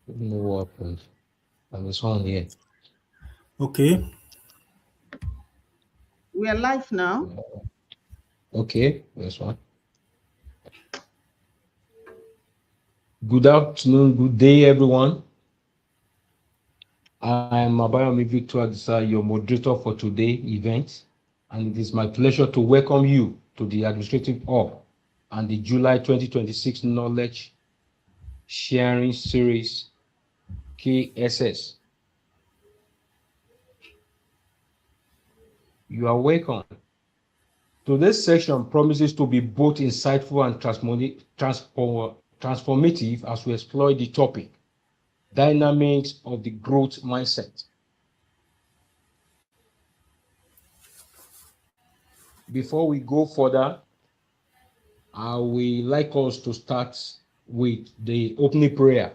No weapons. And it's on here. Okay. We are live now. Okay, this one. Good afternoon, good day, everyone. I'm Abayomi Victor Adisa, your moderator for today's event, and it is my pleasure to welcome you to the Administrative Hub and the July 2026 Knowledge Sharing Series KSS. You are welcome. Today's session promises to be both insightful and transformative as we explore the topic, dynamics of the growth mindset. Before we go further, I would like us to start with the opening prayer.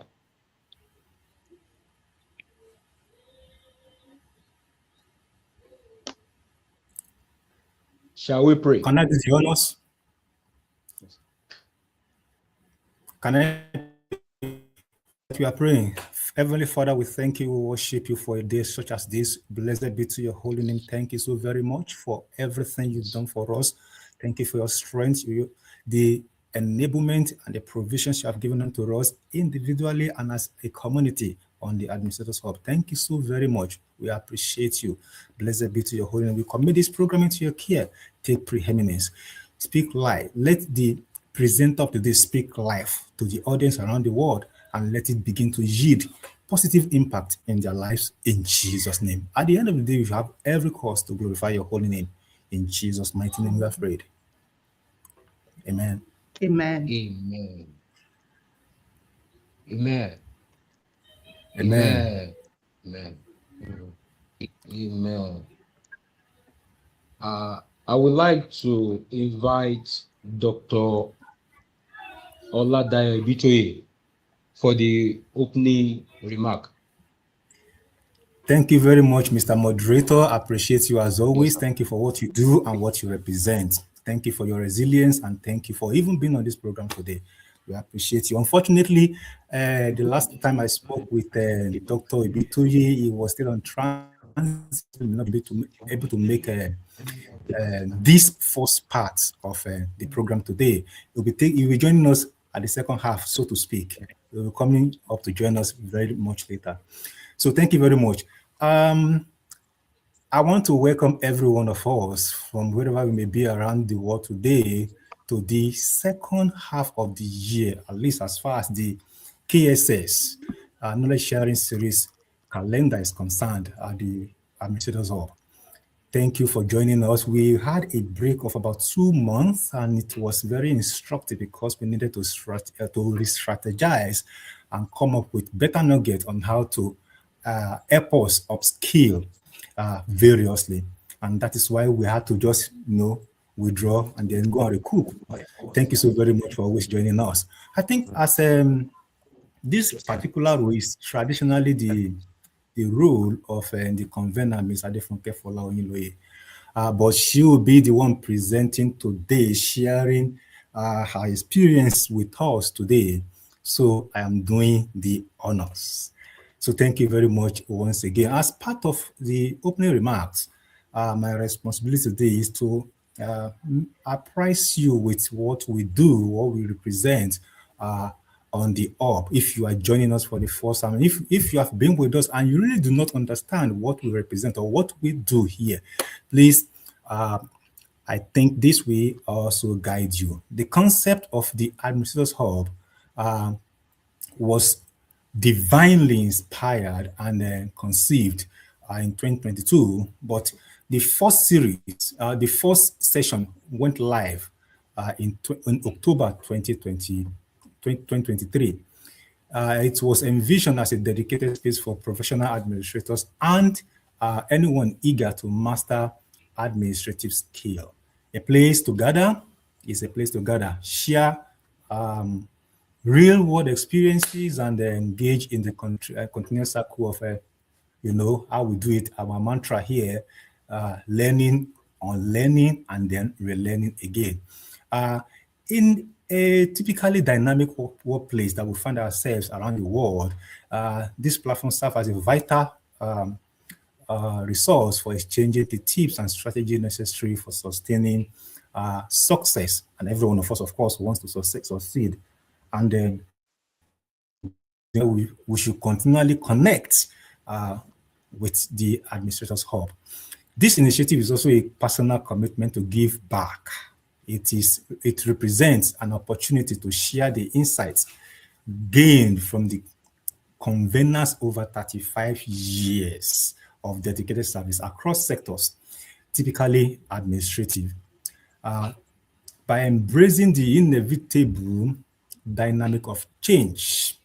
Shall we pray? Can I do the honors? Can I? We are praying. Heavenly Father, we thank you, we worship you for a day such as this. Blessed be to your holy name. Thank you so very much for everything you've done for us. Thank you for your strength, the enablement and the provisions you have given unto us individually and as a community on the Administrators Hub. Thank you so very much. We appreciate you. Blessed be to your holy name. We commit this program into your care. Take preeminence. Speak life. Let the presenter of today speak life to the audience around the world and let it begin to yield positive impact in their lives in Jesus' name. At the end of the day, we have every cause to glorify your holy name. In Jesus' mighty name we are prayed. Amen. Amen. Amen. Amen. Amen. Amen. Amen. I would like to invite Dr. Oladayo Ibitoye for the opening remark. Thank you very much, Mr. Moderator. I appreciate you as always. Yes, thank you for what you do and what you represent. Thank you for your resilience and thank you for even being on this program today. We appreciate you. Unfortunately, the last time I spoke with Dr. Ibitoye, he was still on transit, not able to make this first part of the program today. He will be joining us at the second half, so to speak. He will be coming up to join us very much later. So thank you very much. I want to welcome every one of us from wherever we may be around the world today to the second half of the year, at least as far as the KSS, Knowledge Sharing Series calendar is concerned at the Administrators Hub. Thank you for joining us. We had a break of about 2 months, and it was very instructive because we needed to re-strategize and come up with better nuggets on how to help us upskill variously. And that is why we had to just, withdraw and then go and recoup. Thank you so very much for always joining us. I think as this particular role is traditionally the role of the convener, Ms. Adefunke Folaoyinloye. But she will be the one presenting today, sharing her experience with us today. So I am doing the honors. So thank you very much once again. As part of the opening remarks, my responsibility today is to apprise you with what we do, what we represent on the Hub. If you are joining us for the first time, if you have been with us and you really do not understand what we represent or what we do here, please, I think this will also guide you. The concept of the Administrators Hub was divinely inspired and conceived in 2022, but the first series, the first session went live in October 2023. It was envisioned as a dedicated space for professional administrators and anyone eager to master administrative skill. A place to gather is a place to gather, share real world experiences and engage in the continuous circle of, how we do it. Our mantra here, learning, unlearning, and then relearning again. In a typically dynamic workplace that we find ourselves around the world, this platform serves as a vital resource for exchanging the tips and strategy necessary for sustaining success. And every one of us, of course, wants to succeed. And then we should continually connect with the Administrators Hub. This initiative is also a personal commitment to give back. It represents an opportunity to share the insights gained from the conveners over 35 years of dedicated service across sectors, typically administrative. By embracing the inevitable dynamic of change,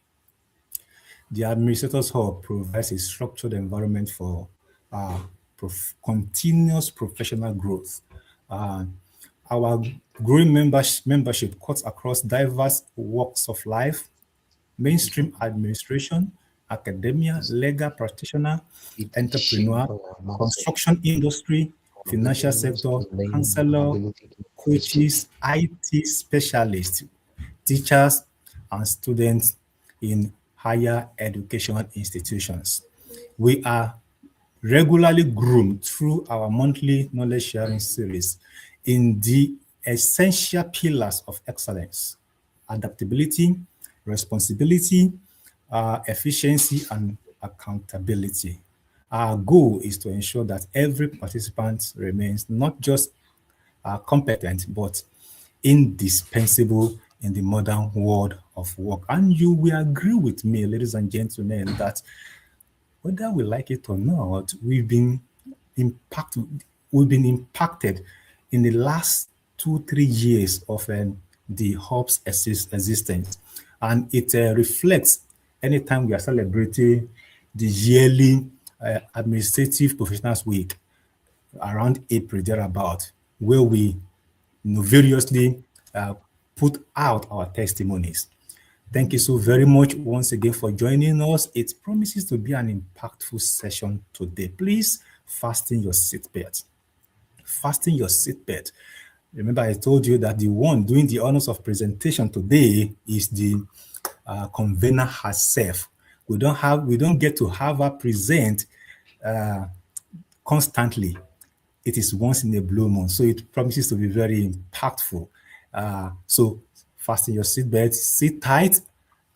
the Administrators Hub provides a structured environment for continuous professional growth. Our growing membership cuts across diverse walks of life, mainstream administration, academia, legal practitioner, entrepreneur, construction industry, financial sector, counselor, coaches, IT specialists, teachers, and students in higher education institutions. We are regularly groomed through our monthly knowledge sharing series in the essential pillars of excellence: adaptability, responsibility, efficiency, and accountability. Our goal is to ensure that every participant remains not just competent, but indispensable in the modern world of work. And you will agree with me, ladies and gentlemen, that whether we like it or not, we've been impacted in the last 2-3 years of the hub's existence. And it reflects anytime we are celebrating the yearly Administrative Professionals Week around April, thereabout, where we variously put out our testimonies. Thank you so very much once again for joining us. It promises to be an impactful session today. Please fasten your seatbelt. Fasten your seatbelt. Remember, I told you that the one doing the honors of presentation today is the convener herself. We don't get to have her present constantly. It is once in a blue moon, so it promises to be very impactful. So fasten your seatbelt, sit tight,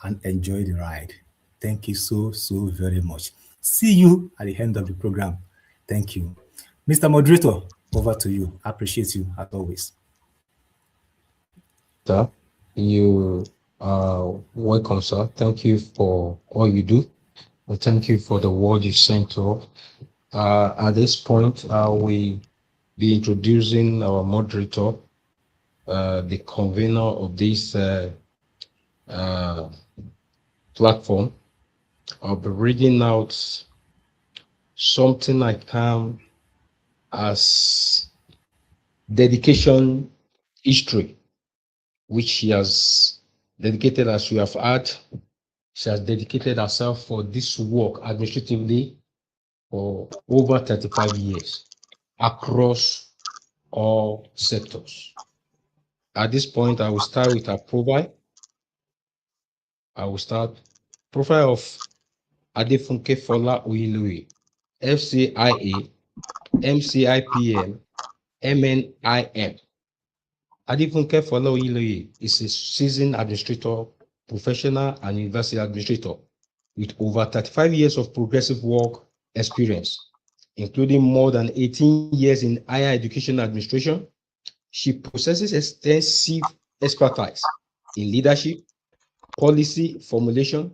and enjoy the ride. Thank you so very much. See you at the end of the program. Thank you. Mr. Moderator, over to you. I appreciate you as always. Sir, you are welcome, sir. Thank you for all you do. And thank you for the word you sent to us. At this point, we be introducing our moderator, the convener of this platform. I'll be reading out something I term as dedication history, which she has dedicated, as we have heard. She has dedicated herself for this work administratively for over 35 years across all sectors. At this point, I will start with her profile. I will start profile of Adefunke Fola Oyinloye, FCIA, MCIPL, MNIM. Adefunke Fola Oyinloye is a seasoned administrator, professional, and university administrator with over 35 years of progressive work experience, including more than 18 years in higher education administration. She possesses extensive expertise in leadership, policy formulation,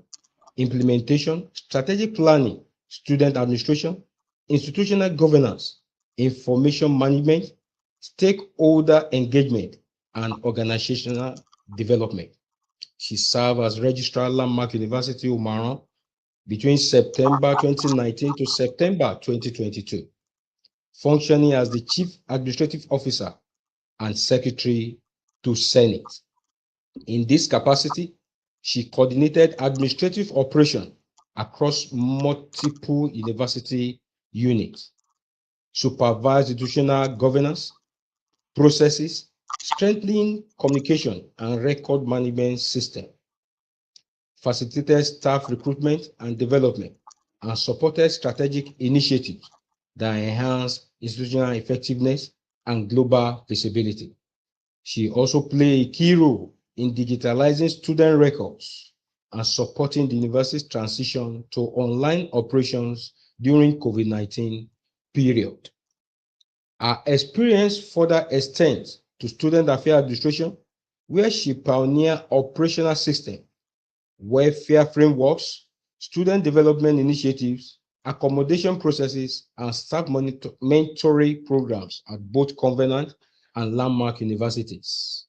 implementation, strategic planning, student administration, institutional governance, information management, stakeholder engagement, and organizational development. She served as Registrar Landmark University, Umaran, between September 2019 to September 2022, functioning as the Chief Administrative Officer and Secretary to Senate. In this capacity, she coordinated administrative operation across multiple university units, supervised institutional governance, processes, strengthening communication and record management system, facilitated staff recruitment and development, and supported strategic initiatives that enhance institutional effectiveness and global visibility. She also played a key role in digitalizing student records and supporting the university's transition to online operations during COVID-19 period. Her experience further extends to student affairs administration, where she pioneered operational systems, welfare frameworks, student development initiatives, accommodation processes, and staff mentoring programs at both Covenant and landmark universities.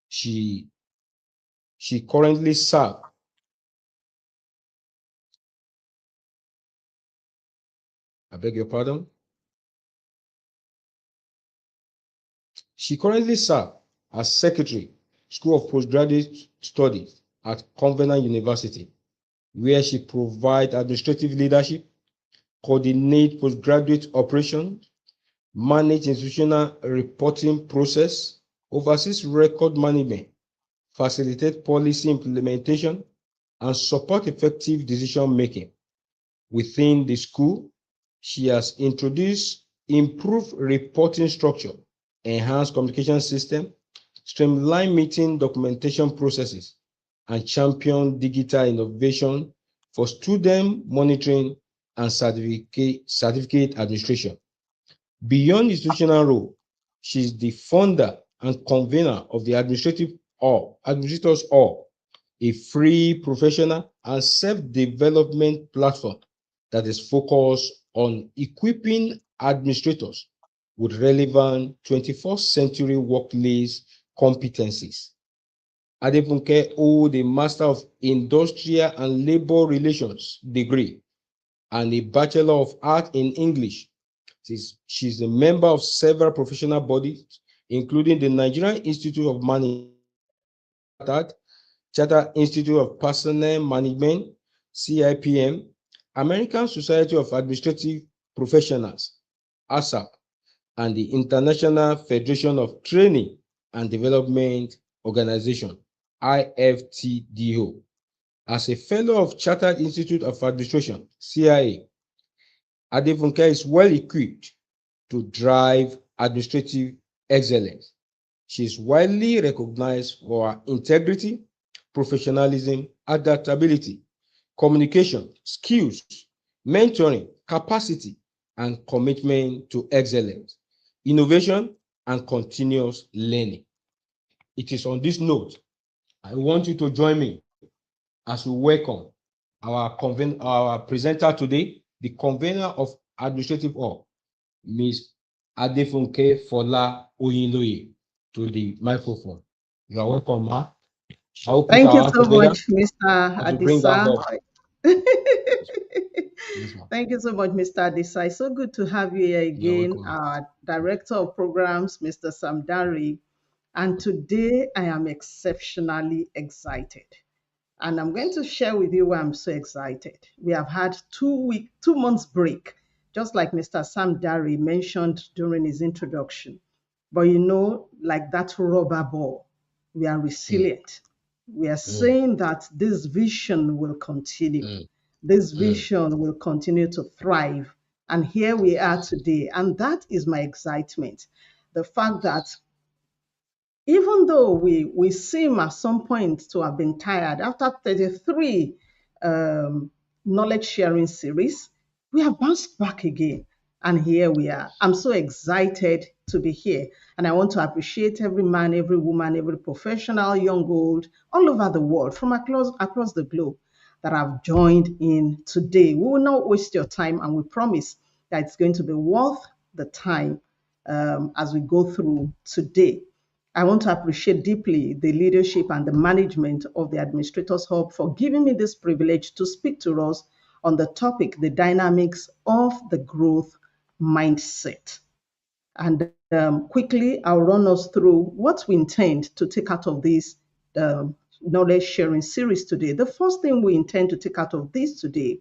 She currently serves I beg your pardon. She currently serves as Secretary, School of Postgraduate Studies at Covenant University, where she provides administrative leadership, coordinates postgraduate operations, manages institutional reporting process, oversees record management, facilitates policy implementation, and supports effective decision making. Within the school, she has introduced improved reporting structure, enhanced communication system, streamlined meeting documentation processes, and championed digital innovation for student monitoring and certificate administration. Beyond institutional role, she is the founder and convener of the Administrators Hall, a free professional and self-development platform that is focused on equipping administrators with relevant 21st century workplace competencies. Adefunke holds a Master of Industrial and Labor Relations degree and a Bachelor of Arts in English. She's a member of several professional bodies, including the Nigerian Institute of Management, Chartered Institute of Personnel Management, CIPM, American Society of Administrative Professionals, ASAP, and the International Federation of Training and Development Organization, IFTDO. As a fellow of Chartered Institute of Administration, CIA, Adefunke is well equipped to drive administrative excellence. She is widely recognized for her integrity, professionalism, adaptability, communication, skills, mentoring, capacity, and commitment to excellence, innovation, and continuous learning. It is on this note, I want you to join me as we welcome our presenter today, the convener of Administrative Hall, Ms. Adefunke Fola Oyinloye, to the microphone. You are welcome, ma. I will put Thank you our hands so together much, Mr. as we bring her Adisa. up. Yes, ma'am. Thank you so much, Mr. Adisa. It's so good to have you here You are again, welcome, ma'am. our Director of Programs, Mr. Samdari. And today I am exceptionally excited. And I'm going to share with you why I'm so excited. We have had 2 months break, just like Mr. Sam Dari mentioned during his introduction. But like that rubber ball, we are resilient. We are saying that this vision will continue. This vision will continue to thrive. And here we are today. And that is my excitement. The fact that even though we seem at some point to have been tired after 33 knowledge sharing series, we have bounced back again. And here we are. I'm so excited to be here. And I want to appreciate every man, every woman, every professional, young, old, all over the world, from across the globe that have joined in today. We will not waste your time, and we promise that it's going to be worth the time as we go through today. I want to appreciate deeply the leadership and the management of the Administrators Hub for giving me this privilege to speak to us on the topic, the dynamics of the growth mindset. And quickly, I'll run us through what we intend to take out of this knowledge sharing series today. The first thing we intend to take out of this today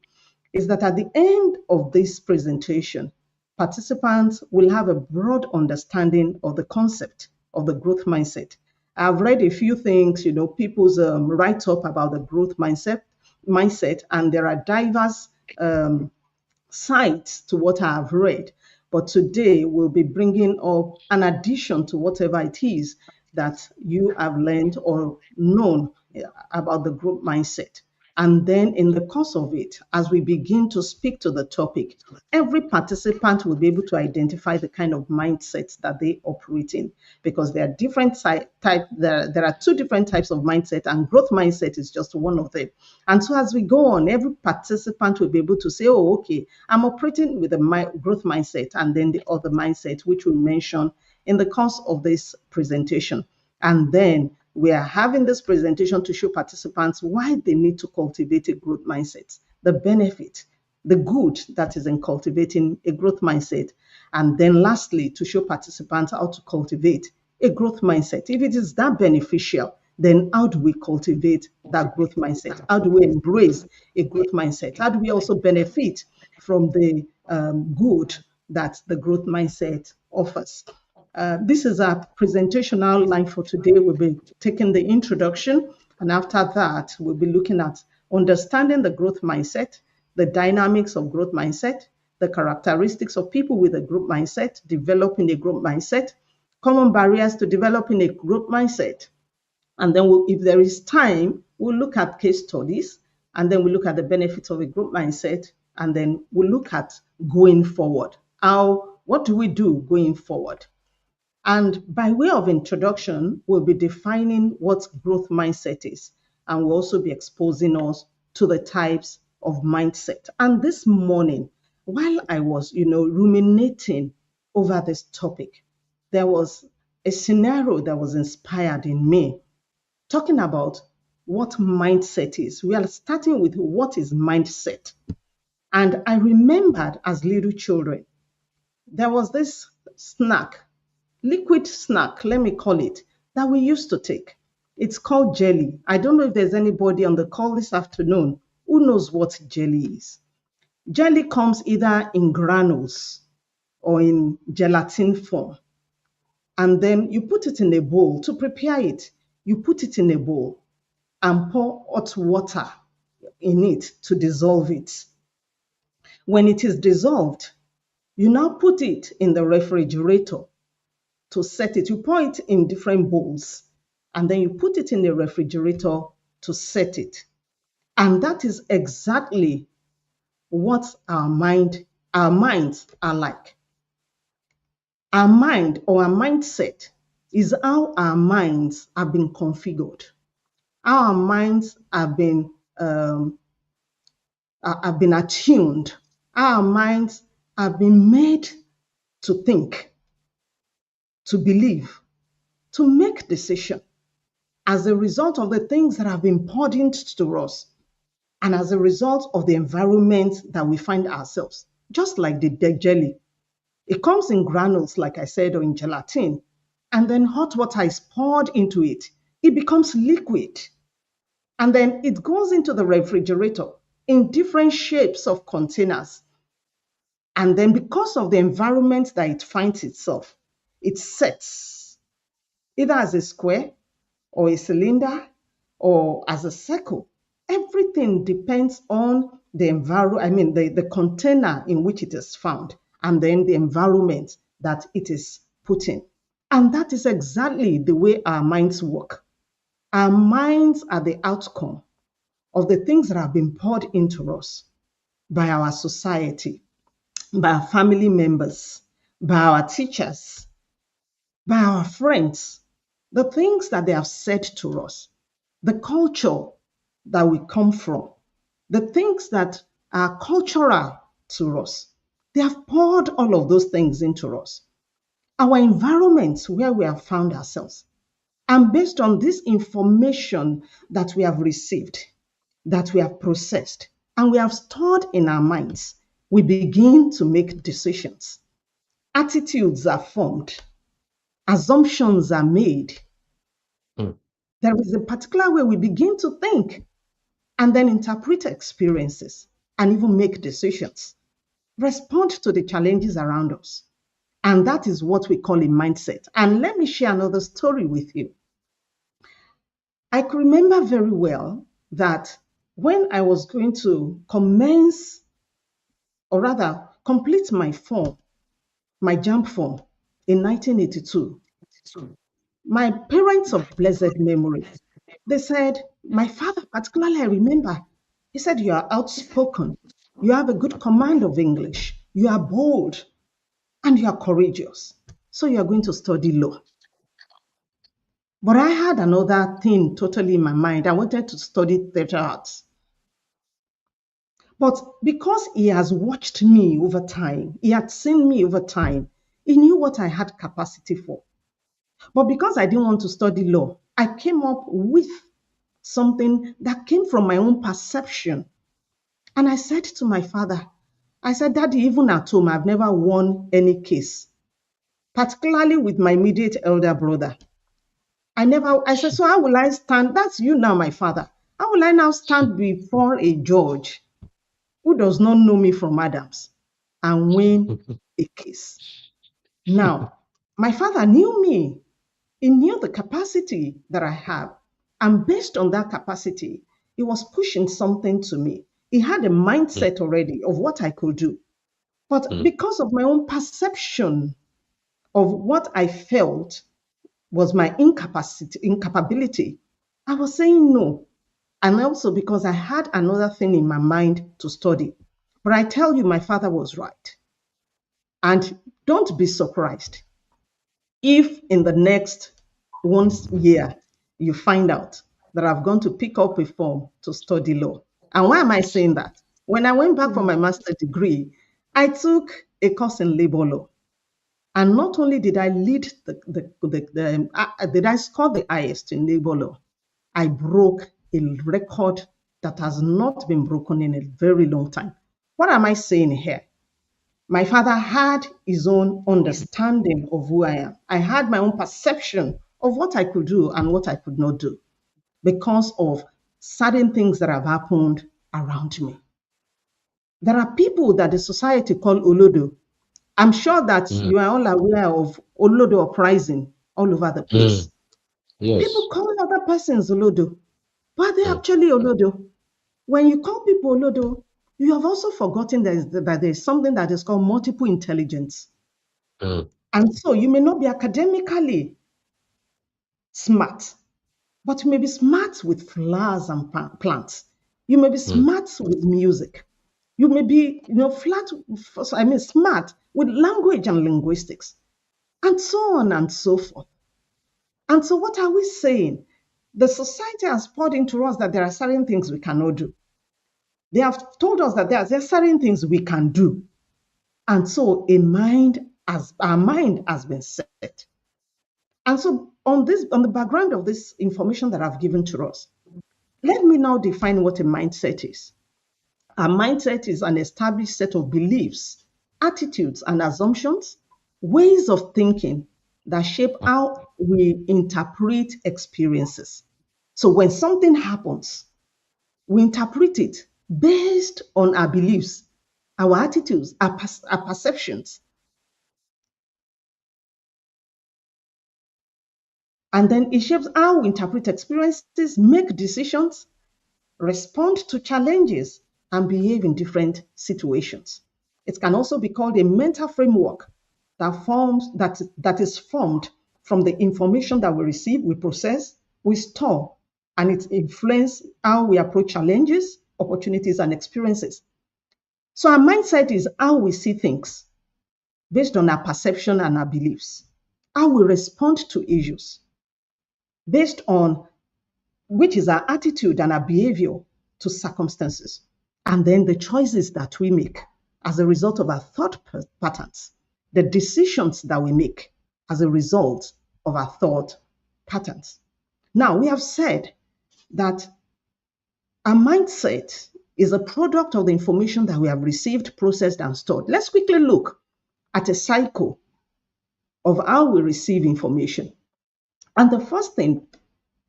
is that at the end of this presentation, participants will have a broad understanding of the concept of the growth mindset. I've read a few things, people's write up about the growth mindset, and there are diverse sides to what I have read. But today we'll be bringing up an addition to whatever it is that you have learned or known about the growth mindset. And then in the course of it, as we begin to speak to the topic, every participant will be able to identify the kind of mindsets that they operate in, because there are different there are two different types of mindset, and growth mindset is just one of them. And so as we go on, every participant will be able to say, oh, okay, I'm operating with a growth mindset, and then the other mindset, which we mention in the course of this presentation. And then we are having this presentation to show participants why they need to cultivate a growth mindset, the benefit, the good that is in cultivating a growth mindset. And then lastly, to show participants how to cultivate a growth mindset. If it is that beneficial, then how do we cultivate that growth mindset? How do we embrace a growth mindset? How do we also benefit from the good that the growth mindset offers? This is our presentation outline for today. We'll be taking the introduction, and after that, we'll be looking at understanding the growth mindset, the dynamics of growth mindset, the characteristics of people with a growth mindset, developing a growth mindset, common barriers to developing a growth mindset. And then if there is time, we'll look at case studies, and then we'll look at the benefits of a growth mindset, and then we'll look at going forward. What do we do going forward? And by way of introduction, we'll be defining what growth mindset is, and we'll also be exposing us to the types of mindset. And this morning, while I was, ruminating over this topic, there was a scenario that was inspired in me, talking about what mindset is. We are starting with what is mindset. And I remembered as little children, there was this snack, liquid snack, let me call it, that we used to take. It's called jelly. I don't know if there's anybody on the call this afternoon who knows what jelly is. Jelly comes either in granules or in gelatin form. And then you put it in a bowl. To prepare it, you put it in a bowl and pour hot water in it to dissolve it. When it is dissolved, you now put it in the refrigerator to set it. You pour it in different bowls, and then you put it in the refrigerator to set it. And that is exactly what our minds are like. Our mind or our mindset is how our minds have been configured. How our minds have been attuned. How our minds have been made to think, to believe, to make decisions as a result of the things that have been poured into us, and as a result of the environment that we find ourselves. Just like the jelly, it comes in granules, like I said, or in gelatin, and then hot water is poured into it. It becomes liquid, and then it goes into the refrigerator in different shapes of containers. And then because of the environment that it finds itself, it sets either as a square or a cylinder or as a circle. Everything depends on the environment, the container in which it is found, and then the environment that it is put in. And that is exactly the way our minds work. Our minds are the outcome of the things that have been poured into us by our society, by our family members, by our teachers, by our friends, the things that they have said to us, the culture that we come from, the things that are cultural to us. They have poured all of those things into us. Our environments where we have found ourselves. And based on this information that we have received, that we have processed, and we have stored in our minds, we begin to make decisions. Attitudes are formed. Assumptions are made. There is a particular way we begin to think and then interpret experiences and even make decisions, respond to the challenges around us. And that is what we call a mindset. And let me share another story with you. I can remember very well that when I was going to commence, or rather complete my form, my JAMB form in 1982, my parents of blessed memory, they said, my father particularly, I remember, he said, you are outspoken, you have a good command of English, you are bold, and you are courageous. So you are going to study law. But I had another thing totally in my mind. I wanted to study theater arts. But because he has watched me over time, he had seen me over time, he knew what I had capacity for. But because I didn't want to study law, I came up with something that came from my own perception. And I said to my father, I said, Daddy, even at home, I've never won any case, particularly with my immediate elder brother. I said, so how will I stand? That's you now, my father. How will I now stand before a judge who does not know me from Adams and win a case? Now, my father knew me. He knew the capacity that I have. And based on that capacity, he was pushing something to me. He had a mindset already of what I could do. But because of my own perception of what I felt was my incapability, I was saying no. And also because I had another thing in my mind to study. But I tell you, my father was right. And don't be surprised if in the next 1 year you find out that I've gone to pick up a form to study law. And why am I saying that? When I went back for my master's degree, I took a course in labor law. And not only did I lead did I score the highest in labor law, I broke a record that has not been broken in a very long time. What am I saying here? My father had his own understanding of who I am. I had my own perception of what I could do and what I could not do because of certain things that have happened around me. There are people that the society call Olodo. I'm sure that you are all aware of Olodo uprising all over the place. Yes. People call other persons Olodo, but they're actually Olodo. When you call people Olodo, you have also forgotten that there's something that is called multiple intelligence. And so you may not be academically smart, but you may be smart with flowers and plants. You may be smart with music. You may be, smart with language and linguistics, and so on and so forth. And so what are we saying? The society has poured into us that there are certain things we cannot do. They have told us that there are certain things we can do. And so our mind has been set. And so on the background of this information that I've given to us, let me now define what a mindset is. A mindset is an established set of beliefs, attitudes, and assumptions, ways of thinking that shape how we interpret experiences. So when something happens, we interpret it based on our beliefs, our attitudes, our perceptions. And then it shapes how we interpret experiences, make decisions, respond to challenges, and behave in different situations. It can also be called a mental framework that is formed from the information that we receive, we process, we store, and it influences how we approach challenges, opportunities, and experiences. So our mindset is how we see things based on our perception and our beliefs, how we respond to issues based on which is our attitude and our behavior to circumstances, and then the choices that we make as a result of our thought patterns, the decisions that we make as a result of our thought patterns. Now, we have said that our mindset is a product of the information that we have received, processed, and stored. Let's quickly look at a cycle of how we receive information. And the first thing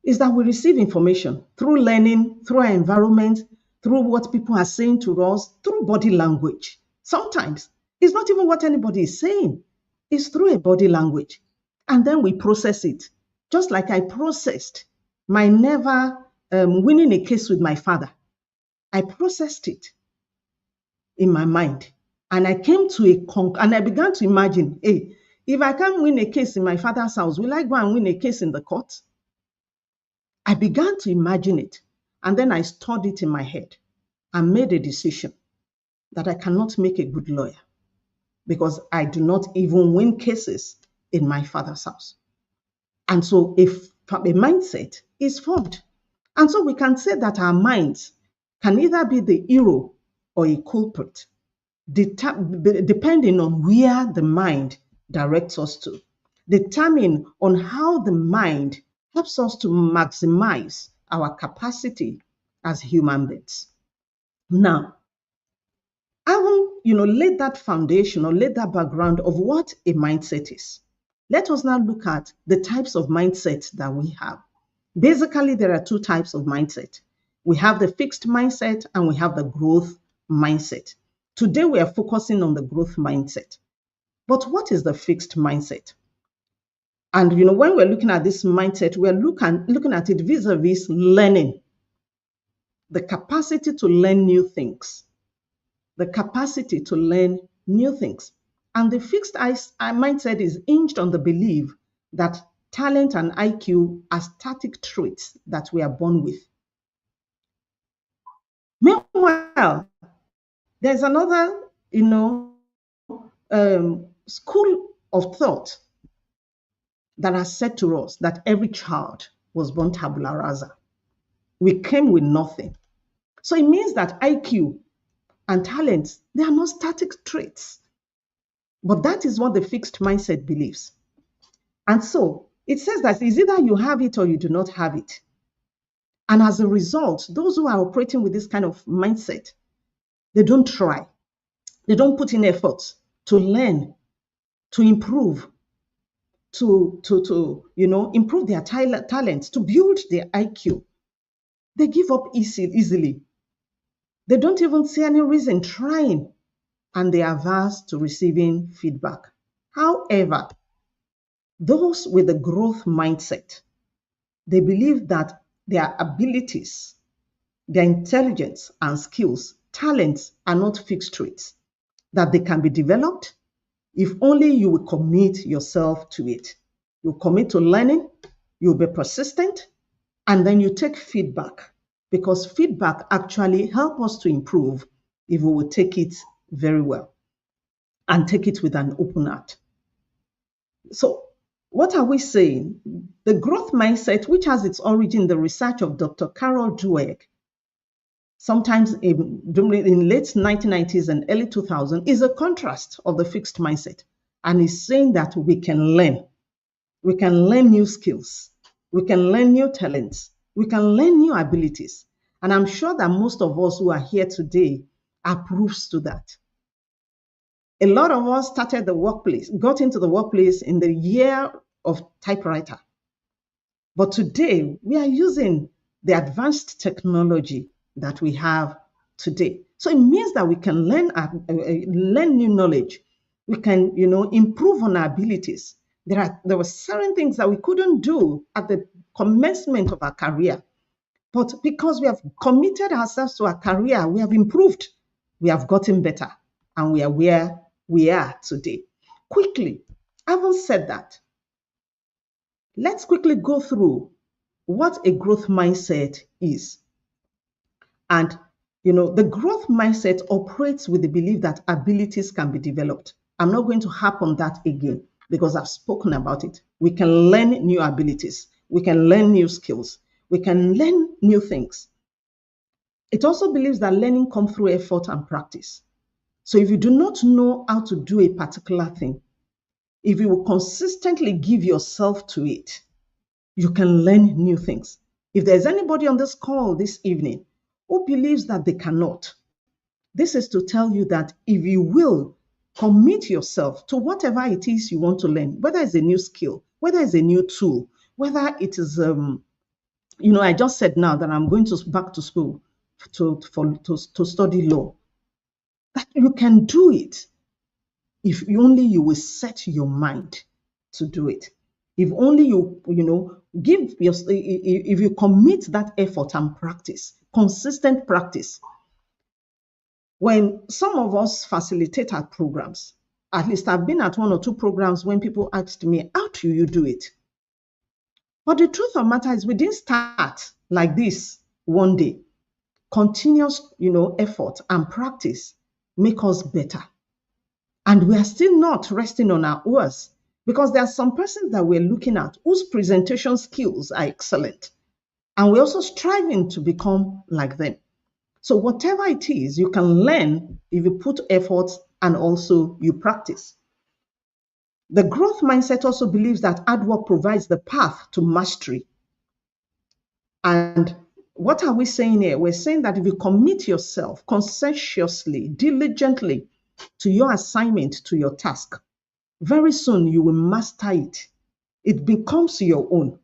is that we receive information through learning, through our environment, through what people are saying to us, through body language. Sometimes it's not even what anybody is saying. is through a body language. And then we process it. Just like I processed my never winning a case with my father. I processed it in my mind. And I came to and I began to imagine, hey, if I can't win a case in my father's house, will I go and win a case in the court? I began to imagine it. And then I stored it in my head and made a decision that I cannot make a good lawyer because I do not even win cases in my father's house. And so if a mindset is formed. And so we can say that our minds can either be the hero or a culprit, depending on where the mind directs us to, determine on how the mind helps us to maximize our capacity as human beings. Now, I will, lay that foundation or lay that background of what a mindset is. Let us now look at the types of mindset that we have. Basically, there are two types of mindset. We have the fixed mindset and we have the growth mindset. Today, we are focusing on the growth mindset. But what is the fixed mindset? And, when we're looking at this mindset, we're looking at it vis-a-vis learning, the capacity to learn new things, the capacity to learn new things. And the fixed mindset is hinged on the belief that talent and IQ are static traits that we are born with. Meanwhile, there's another, school of thought that has said to us that every child was born tabula rasa. We came with nothing. So it means that IQ and talents, they are not static traits. But that is what the fixed mindset believes. And so it says that it's either you have it or you do not have it. And as a result, those who are operating with this kind of mindset, they don't try. They don't put in effort to learn, to improve, to improve their talents, to build their IQ. They give up easily. They don't even see any reason trying, and they are averse to receiving feedback. However, those with the growth mindset, they believe that their abilities, their intelligence and skills, talents are not fixed traits, that they can be developed if only you will commit yourself to it. You commit to learning, you'll be persistent, and then you take feedback, because feedback actually helps us to improve if we will take it very well and take it with an open heart. So what are we saying? The growth mindset, which has its origin in the research of Dr. Carol Dweck, sometimes in late 1990s and early 2000s, is a contrast of the fixed mindset, and is saying that we can learn. We can learn new skills. We can learn new talents. We can learn new abilities. And I'm sure that most of us who are here today are proofs to that. A lot of us started the workplace, got into the workplace in the year of typewriter. But today, we are using the advanced technology that we have today. So it means that we can learn new knowledge. We can, improve on our abilities. There were certain things that we couldn't do at the commencement of our career. But because we have committed ourselves to our career, we have improved, we have gotten better, and we are where we are today. Quickly, having said that, let's quickly go through what a growth mindset is. And, the growth mindset operates with the belief that abilities can be developed. I'm not going to harp on that again because I've spoken about it. We can learn new abilities. We can learn new skills. We can learn new things. It also believes that learning comes through effort and practice. So if you do not know how to do a particular thing, if you will consistently give yourself to it, you can learn new things. If there's anybody on this call this evening who believes that they cannot, this is to tell you that if you will commit yourself to whatever it is you want to learn, whether it's a new skill, whether it's a new tool, whether it is, I just said now that I'm going back to school to study law, that you can do it. if only you will set your mind to do it. If only if you commit that effort and practice, consistent practice. When some of us facilitate our programs, at least I've been at one or two programs when people asked me, how do you do it? But the truth of the matter is we didn't start like this one day. Continuous, effort and practice make us better. And we are still not resting on our oars, because there are some persons that we're looking at whose presentation skills are excellent. And we're also striving to become like them. So whatever it is, you can learn if you put effort and also you practice. The growth mindset also believes that hard work provides the path to mastery. And what are we saying here? We're saying that if you commit yourself conscientiously, diligently to your assignment, to your task, very soon you will master it. It becomes your own.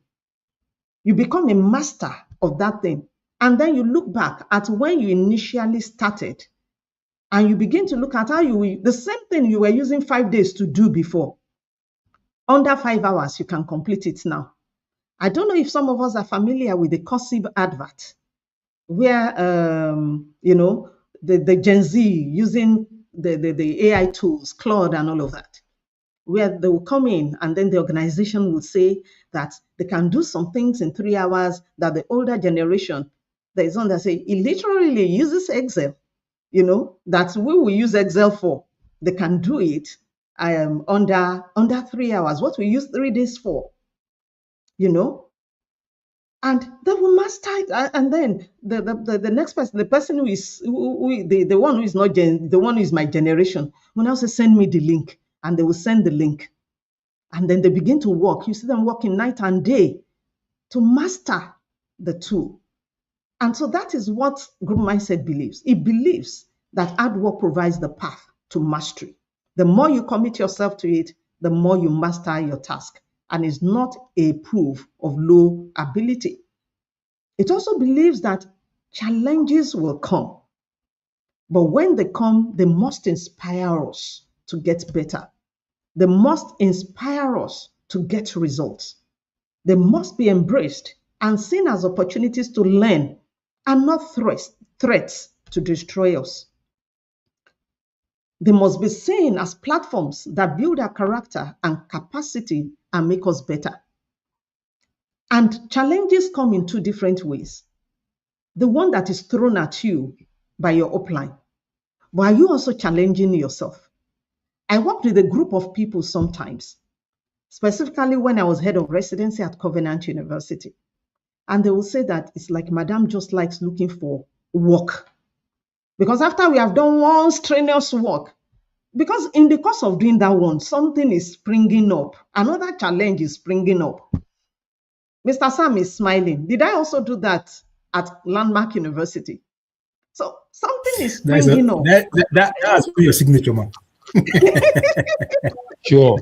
You become a master of that thing. And then you look back at when you initially started and you begin to look at how the same thing you were using 5 days to do before. Under 5 hours, you can complete it now. I don't know if some of us are familiar with the cursive advert, where the Gen Z using the AI tools, Claude and all of that, where they will come in and then the organization will say that they can do some things in 3 hours that the older generation, there is one that say it literally uses Excel, that we will use Excel for. They can do it under 3 hours, what we use 3 days for, and they will master it. And then the next person, the person the one who is not the one who is my generation, will now say, send me the link, and they will send the link. And then they begin to work. You see them working night and day to master the tool. And so that is what group mindset believes. It believes that hard work provides the path to mastery. The more you commit yourself to it, the more you master your task. And it's not a proof of low ability. It also believes that challenges will come. But when they come, they must inspire us to get better. They must inspire us to get results. They must be embraced and seen as opportunities to learn and not threats to destroy us. They must be seen as platforms that build our character and capacity and make us better. And challenges come in two different ways. The one that is thrown at you by your upline. But are you also challenging yourself? I worked with a group of people sometimes, specifically when I was head of residency at Covenant University. And they will say that it's like Madam just likes looking for work. Because after we have done one strenuous work, because in the course of doing that one, something is springing up. Another challenge is springing up. Mr. Sam is smiling. Did I also do that at Landmark University? So something is springing up. That's your signature, man. Sure.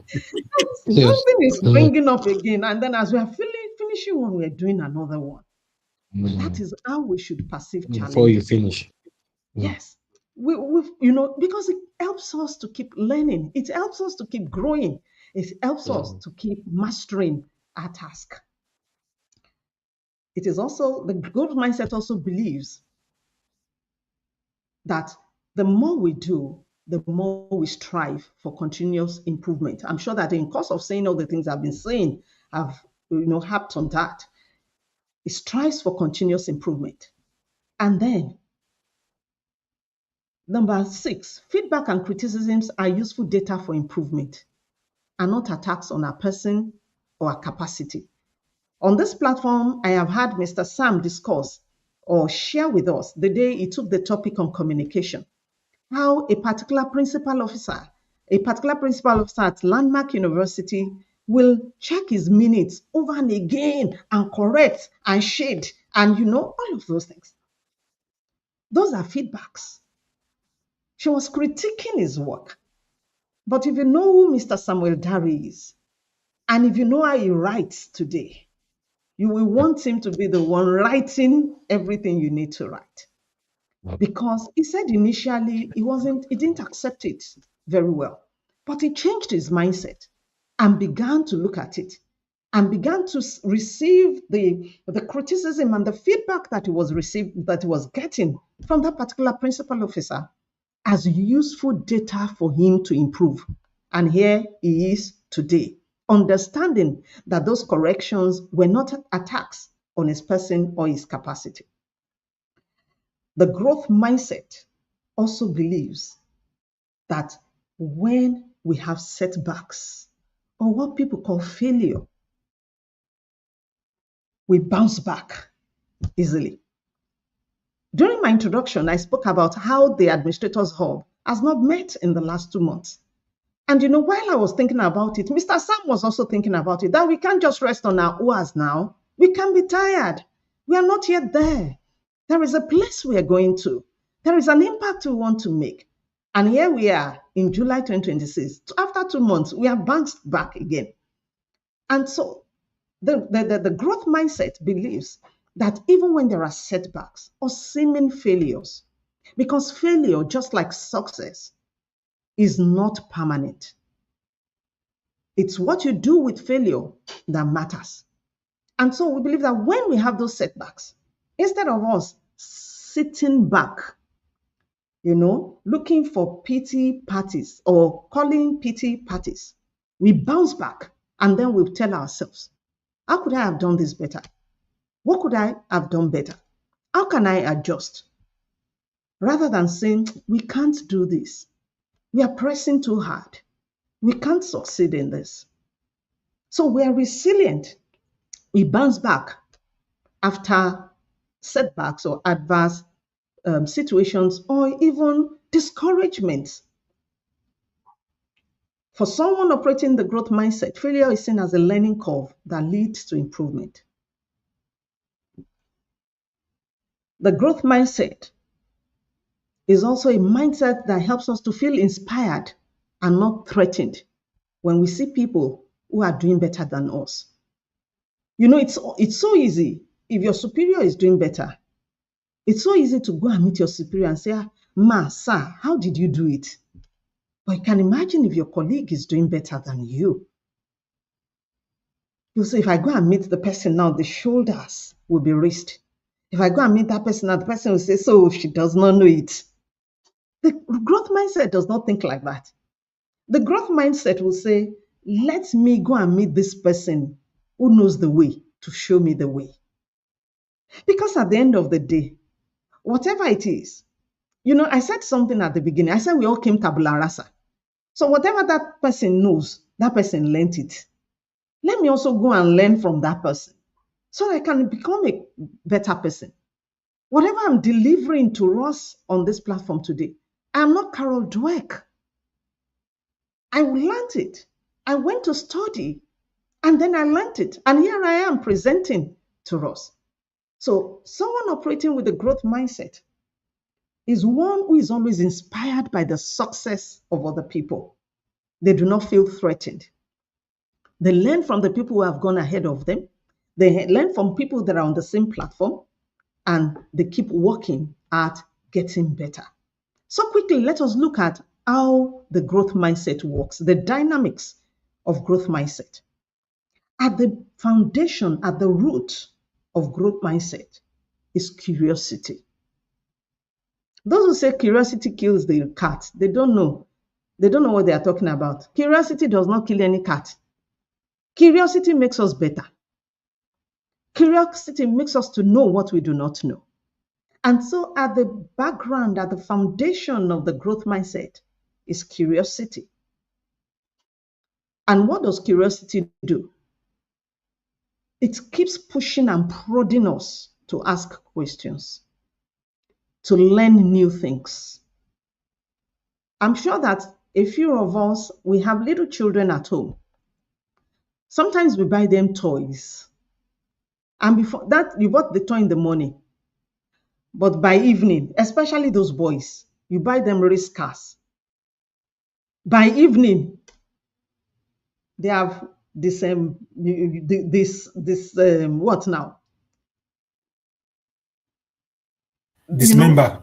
Something is springing up again. And then as we are finishing one, we're doing another one. That is how we should perceive challenges. Before you finish. Yes. Because it helps us to keep learning. It helps us to keep growing. It helps us to keep mastering our task. It is also, the growth mindset also believes that the more we do, the more we strive for continuous improvement. I'm sure that in course of saying all the things I've been saying, I've harped on that. It strives for continuous improvement. And then, number 6, feedback and criticisms are useful data for improvement and not attacks on our person or our capacity. On this platform, I have had Mr. Sam discuss or share with us the day he took the topic on communication, how a particular principal officer at Landmark University will check his minutes over and again and correct and shade and all of those things. Those are feedbacks. She was critiquing his work. But if you know who Mr. Samuel Dari is, and if you know how he writes today, you will want him to be the one writing everything you need to write. Because he said initially he didn't accept it very well. But he changed his mindset and began to look at it and began to receive the criticism and the feedback that he was getting from that particular principal officer as useful data for him to improve. And here he is today, understanding that those corrections were not attacks on his person or his capacity. The growth mindset also believes that when we have setbacks or what people call failure, we bounce back easily. During my introduction, I spoke about how the Administrators Hub has not met in the last 2 months. And while I was thinking about it, Mr. Sam was also thinking about it, that we can't just rest on our oars now. We can be tired. We are not yet there. There is a place we are going to. There is an impact we want to make. And here we are in July 2026. After 2 months, we have bounced back again. And so the growth mindset believes that even when there are setbacks or seeming failures, because failure, just like success, is not permanent. It's what you do with failure that matters. And so we believe that when we have those setbacks, instead of us sitting back, looking for pity parties or calling pity parties, we bounce back and then we tell ourselves, how could I have done this better? What could I have done better? How can I adjust? Rather than saying, we can't do this. We are pressing too hard. We can't succeed in this. So we are resilient. We bounce back after setbacks or adverse situations or even discouragements. For someone operating the growth mindset, failure is seen as a learning curve that leads to improvement. The growth mindset is also a mindset that helps us to feel inspired and not threatened when we see people who are doing better than us. It's so easy. If your superior is doing better, it's so easy to go and meet your superior and say, Ma, sir, how did you do it? But you can imagine if your colleague is doing better than you. You'll say, if I go and meet the person now, the shoulders will be raised. If I go and meet that person now, the person will say, so she does not know it. The growth mindset does not think like that. The growth mindset will say, let me go and meet this person who knows the way to show me the way. Because at the end of the day, whatever it is, I said something at the beginning. I said we all came tabula rasa. So whatever that person knows, that person learned it. Let me also go and learn from that person so I can become a better person. Whatever I'm delivering to us on this platform today, I'm not Carol Dweck. I learned it. I went to study and then I learned it. And here I am presenting to us. So someone operating with a growth mindset is one who is always inspired by the success of other people. They do not feel threatened. They learn from the people who have gone ahead of them. They learn from people that are on the same platform, and they keep working at getting better. So quickly, let us look at how the growth mindset works, the dynamics of growth mindset. At the foundation, at the root of growth mindset is curiosity. Those who say curiosity kills the cat, they don't know. They don't know what they are talking about. Curiosity does not kill any cat. Curiosity makes us better. Curiosity makes us to know what we do not know. And so at the background, at the foundation of the growth mindset is curiosity. And what does curiosity do? It keeps pushing and prodding us to ask questions, to learn new things. I'm sure that a few of us, we have little children at home. Sometimes we buy them toys. And before that, you bought the toy in the morning. But by evening, especially those boys, you buy them race cars. By evening, they have this what now? Dismember.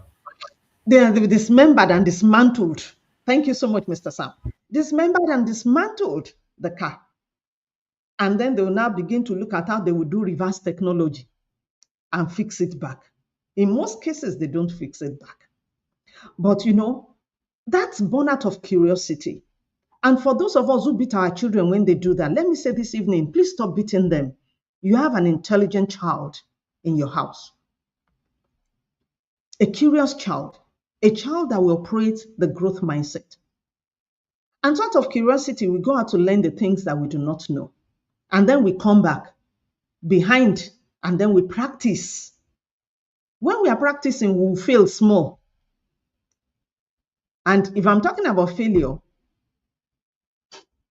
They are dismembered and dismantled. Thank you so much, Mr. Sam. dismembered and dismantled the car. And then they will now begin to look at how they will do reverse technology and fix it back. In most cases, they don't fix it back. But that's born out of curiosity. And for those of us who beat our children when they do that, let me say this evening, please stop beating them. You have an intelligent child in your house, a curious child, a child that will operate the growth mindset. And out of curiosity, we go out to learn the things that we do not know. And then we come back behind and then we practice. When we are practicing, we will fail small. And if I'm talking about failure,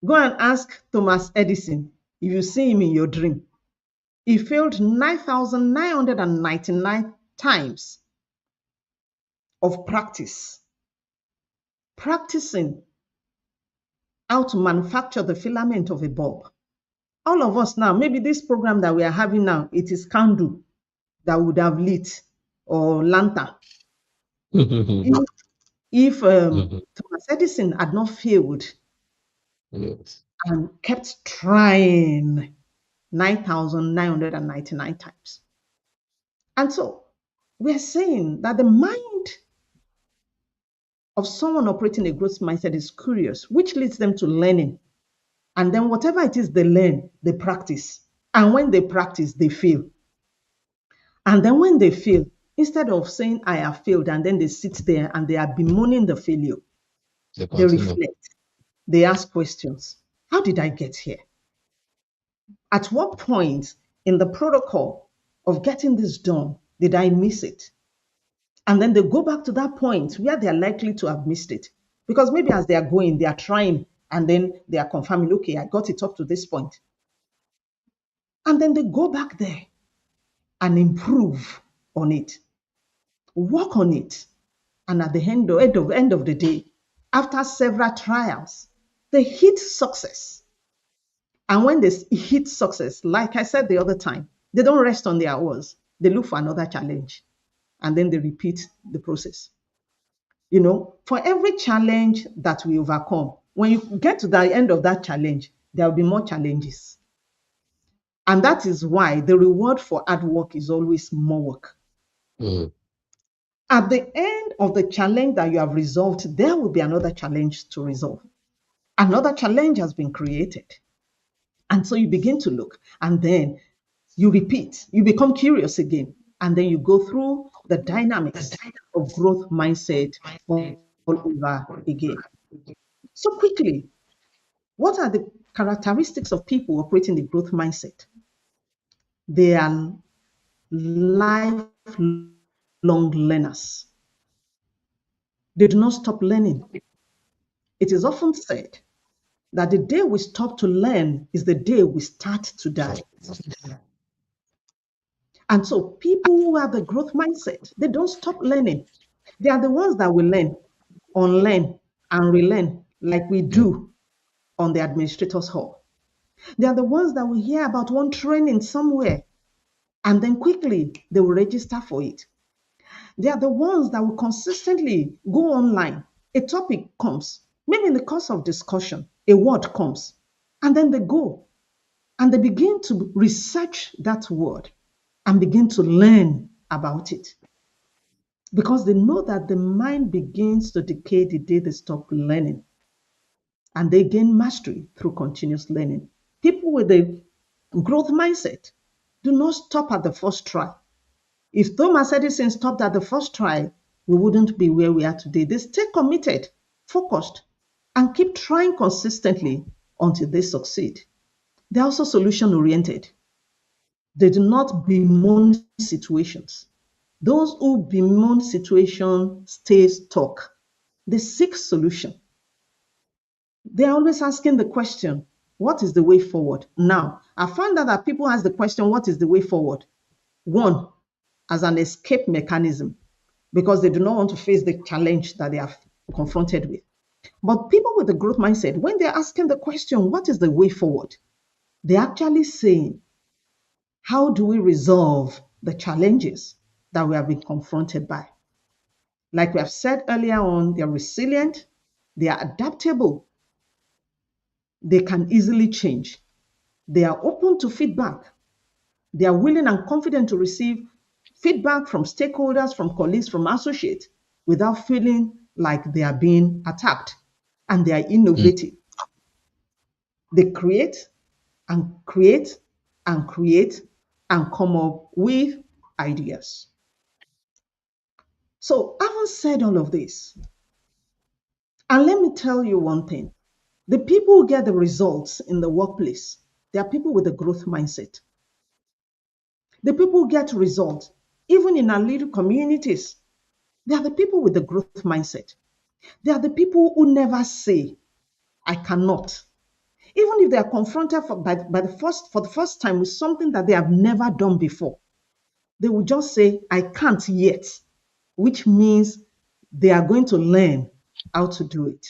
go and ask Thomas Edison if you see him in your dream. He failed 9,999 times of practice. Practicing how to manufacture the filament of a bulb. All of us now, maybe this program that we are having now, it is candle that would have lit or lantern. If Thomas Edison had not failed and kept trying 9,999 times. And so we are saying that the mind of someone operating a growth mindset is curious, which leads them to learning. And then whatever it is they learn, they practice. And when they practice, they fail. And then when they fail, instead of saying, I have failed, and then they sit there and they are bemoaning the failure, they reflect. They ask questions. How did I get here? At what point in the protocol of getting this done did I miss it? And then they go back to that point where they are likely to have missed it. Because maybe as they are going, they are trying, and then they are confirming, okay, I got it up to this point. And then they go back there and improve on it, work on it. And at the end of the day, after several trials, they hit success. And when they hit success, like I said the other time, they don't rest on their oars. They look for another challenge. And then they repeat the process. For every challenge that we overcome, when you get to the end of that challenge, there will be more challenges. And that is why the reward for hard work is always more work. At the end of the challenge that you have resolved, there will be another challenge to resolve. Another challenge has been created. And so you begin to look, and then you repeat, you become curious again, and then you go through the dynamics of growth mindset all over again. So quickly, what are the characteristics of people operating the growth mindset? They are lifelong learners. They do not stop learning. It is often said that the day we stop to learn is the day we start to die. And so people who have the growth mindset, they don't stop learning. They are the ones that will learn, unlearn, and relearn like we do on the administrator's hall. They are the ones that will hear about one training somewhere, and then quickly they will register for it. They are the ones that will consistently go online. A topic comes, maybe in the course of discussion, a word comes, and then they go and they begin to research that word and begin to learn about it. Because they know that the mind begins to decay the day they stop learning. And they gain mastery through continuous learning. People with a growth mindset do not stop at the first try. If Thomas Edison stopped at the first try, we wouldn't be where we are today. They stay committed, focused, and keep trying consistently until they succeed. They're also solution-oriented. They do not bemoan situations. Those who bemoan situations stay stuck. They seek solution. They're always asking the question, what is the way forward? Now, I found out that people ask the question, what is the way forward? One, as an escape mechanism, because they do not want to face the challenge that they are confronted with. But people with the growth mindset, when they're asking the question, what is the way forward? They're actually saying, how do we resolve the challenges that we have been confronted by? Like we have said earlier on, they're resilient, they are adaptable, They can easily change. They are open to feedback. They are willing and confident to receive feedback from stakeholders, from colleagues, from associates without feeling like they are being attacked. And they are innovative. They create and create and create and come up with ideas. So, having said all of this, and let me tell you one thing, the people who get the results in the workplace, they are people with a growth mindset. The people who get results, even in our little communities, they are the people with the growth mindset. They are the people who never say, I cannot. Even if they are confronted for the first time with something that they have never done before, they will just say, I can't yet, which means they are going to learn how to do it.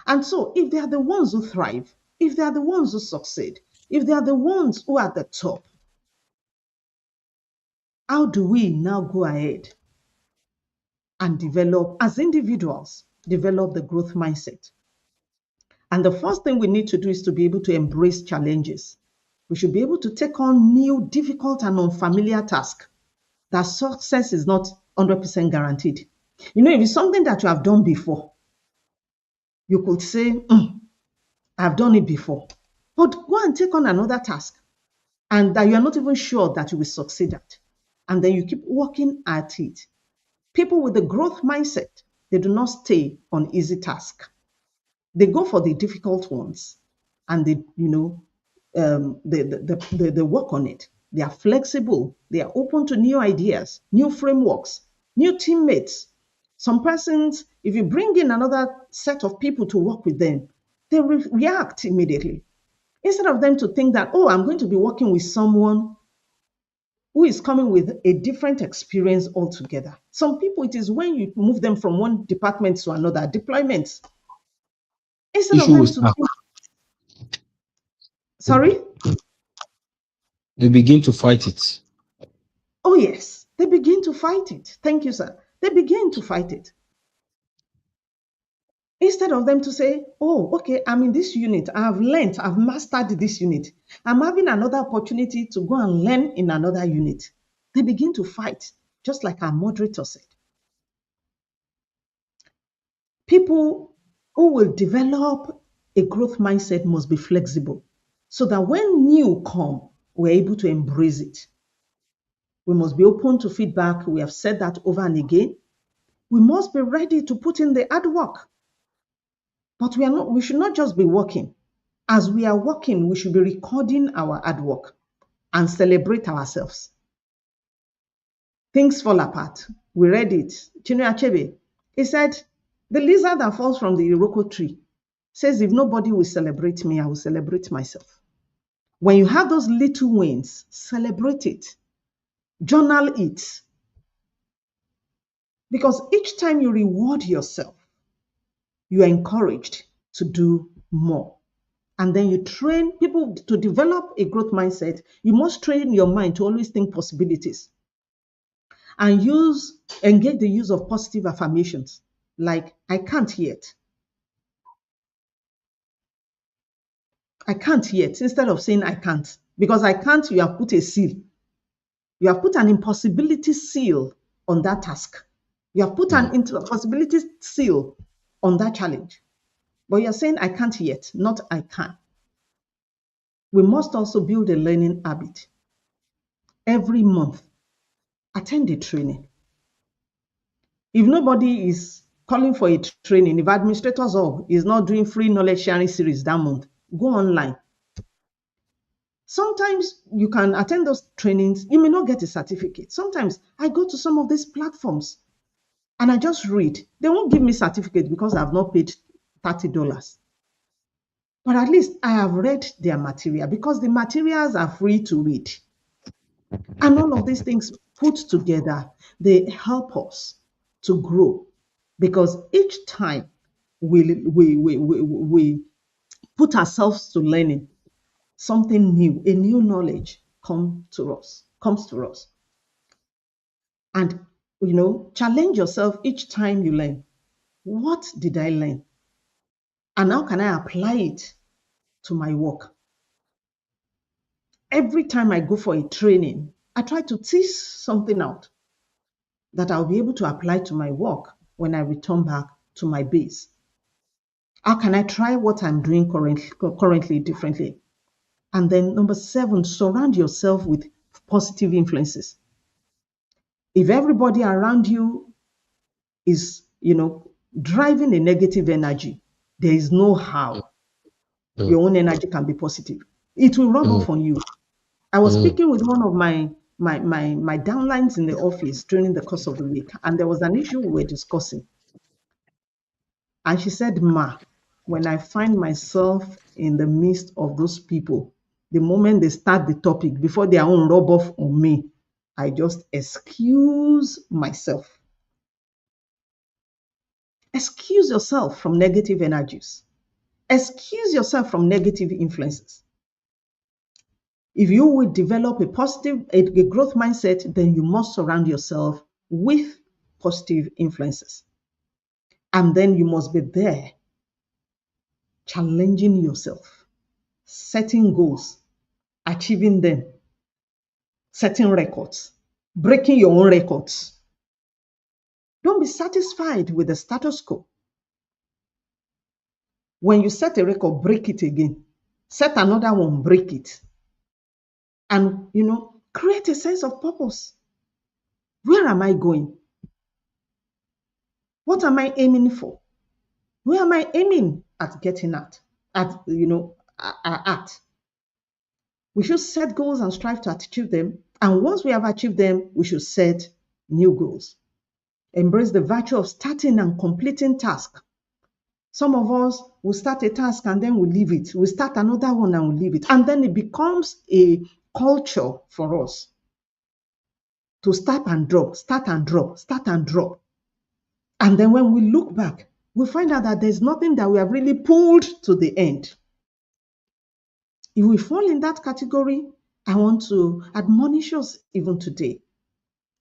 And so, if they are the ones who thrive, if they are the ones who succeed, if they are the ones who are at the top, how do we now go ahead and develop, as individuals, develop the growth mindset? And the first thing we need to do is to be able to embrace challenges. We should be able to take on new, difficult, and unfamiliar tasks. That success is not 100% guaranteed. You know, if it's something that you have done before, you could say, I've done it before. But go and take on another task and that you are not even sure that you will succeed at. And then you keep working at it. People with a growth mindset, they do not stay on easy tasks. They go for the difficult ones and they work on it. They are flexible. They are open to new ideas, new frameworks, new teammates. Some persons, if you bring in another set of people to work with them, they react immediately. Instead of them to think that, oh, I'm going to be working with someone who is coming with a different experience altogether. Some people, it is when you move them from one department to another, deployments. Instead of Issue them with to staff. think, sorry? They begin to fight it. Oh, yes, they begin to fight it. Thank you, sir. They begin to fight it. Instead of them to say, oh, okay, I'm in this unit. I've learned, I've mastered this unit. I'm having another opportunity to go and learn in another unit. They begin to fight, just like our moderator said. People who will develop a growth mindset must be flexible so that when new come, we're able to embrace it. We must be open to feedback. We have said that over and again. We must be ready to put in the hard work. But we should not just be working. As we are working, we should be recording our hard work and celebrate ourselves. Things fall apart. We read it. Chinua Achebe, he said, the lizard that falls from the Iroko tree says, if nobody will celebrate me, I will celebrate myself. When you have those little wins, celebrate it. Journal it. Because each time you reward yourself, you are encouraged to do more. And then you train people to develop a growth mindset. You must train your mind to always think possibilities and engage the use of positive affirmations like, I can't yet. I can't yet, instead of saying I can't. Because I can't, you have put a seal. You have put an impossibility seal on that task. You have put an impossibility seal on that challenge. But you're saying I can't yet, not I can. We must also build a learning habit. Every month, attend a training. If nobody is calling for a training, if Administrators Hub is not doing free knowledge sharing series that month, go online. Sometimes you can attend those trainings, you may not get a certificate. Sometimes I go to some of these platforms and I just read. They won't give me certificate because I've not paid $30. But at least I have read their material because the materials are free to read. And all of these things put together, they help us to grow because each time we put ourselves to learning, something new, a new knowledge comes to us. And, challenge yourself each time you learn. What did I learn? And how can I apply it to my work? Every time I go for a training, I try to tease something out that I'll be able to apply to my work when I return back to my base. How can I try what I'm doing currently differently? And then number 7, surround yourself with positive influences. If everybody around you is, driving a negative energy, there is no how your own energy can be positive. It will rub off on you. I was speaking with one of my downlines in the office during the course of the week, and there was an issue we were discussing. And she said, Ma, when I find myself in the midst of those people, the moment they start the topic, before their own rub off on me, I just excuse myself. Excuse yourself from negative energies. Excuse yourself from negative influences. If you will develop a growth mindset, then you must surround yourself with positive influences. And then you must be there, challenging yourself, setting goals, achieving them, setting records, breaking your own records. Don't be satisfied with the status quo. When you set a record, break it again. Set another one, break it. And, create a sense of purpose. Where am I going? What am I aiming for? Where am I aiming at getting at? We should set goals and strive to achieve them. And once we have achieved them, we should set new goals. Embrace the virtue of starting and completing tasks. Some of us will start a task and then we'll leave it. We'll start another one and we'll leave it. And then it becomes a culture for us to start and drop, start and drop, start and drop. And then when we look back, we find out that there's nothing that we have really pulled to the end. If we fall in that category, I want to admonish us even today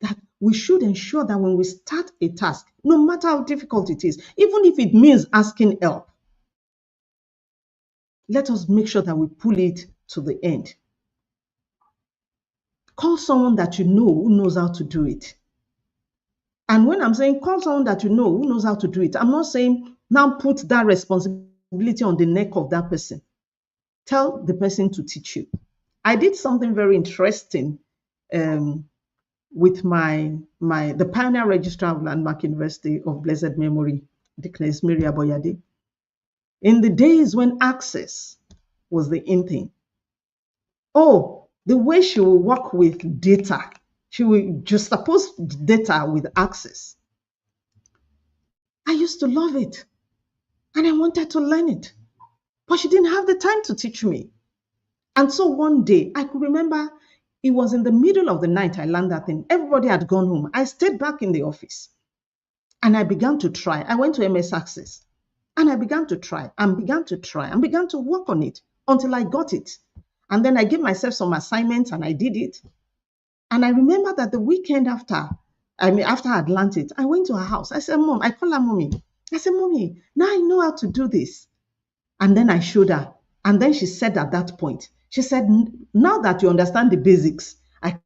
that we should ensure that when we start a task, no matter how difficult it is, even if it means asking help, let us make sure that we pull it to the end. Call someone that you know who knows how to do it. And when I'm saying call someone that you know who knows how to do it, I'm not saying now put that responsibility on the neck of that person. Tell the person to teach you. I did something very interesting with the Pioneer Registrar of Landmark University of Blessed Memory, Dickness Mary Aboyade. In the days when access was the in thing. Oh, the way she will work with data. She will just suppose data with access. I used to love it. And I wanted to learn it. But she didn't have the time to teach me. And so one day, I could remember it was in the middle of the night I learned that thing. Everybody had gone home. I stayed back in the office. And I began to try. I went to MS Access. And I began to try and began to try and began to work on it until I got it. And then I gave myself some assignments and I did it. And I remember that the weekend after I had learned it, I went to her house. I said, Mom, I call her Mommy. I said, Mommy, now I know how to do this. And then I showed her. And then she said at that point, she said, now that you understand the basics, I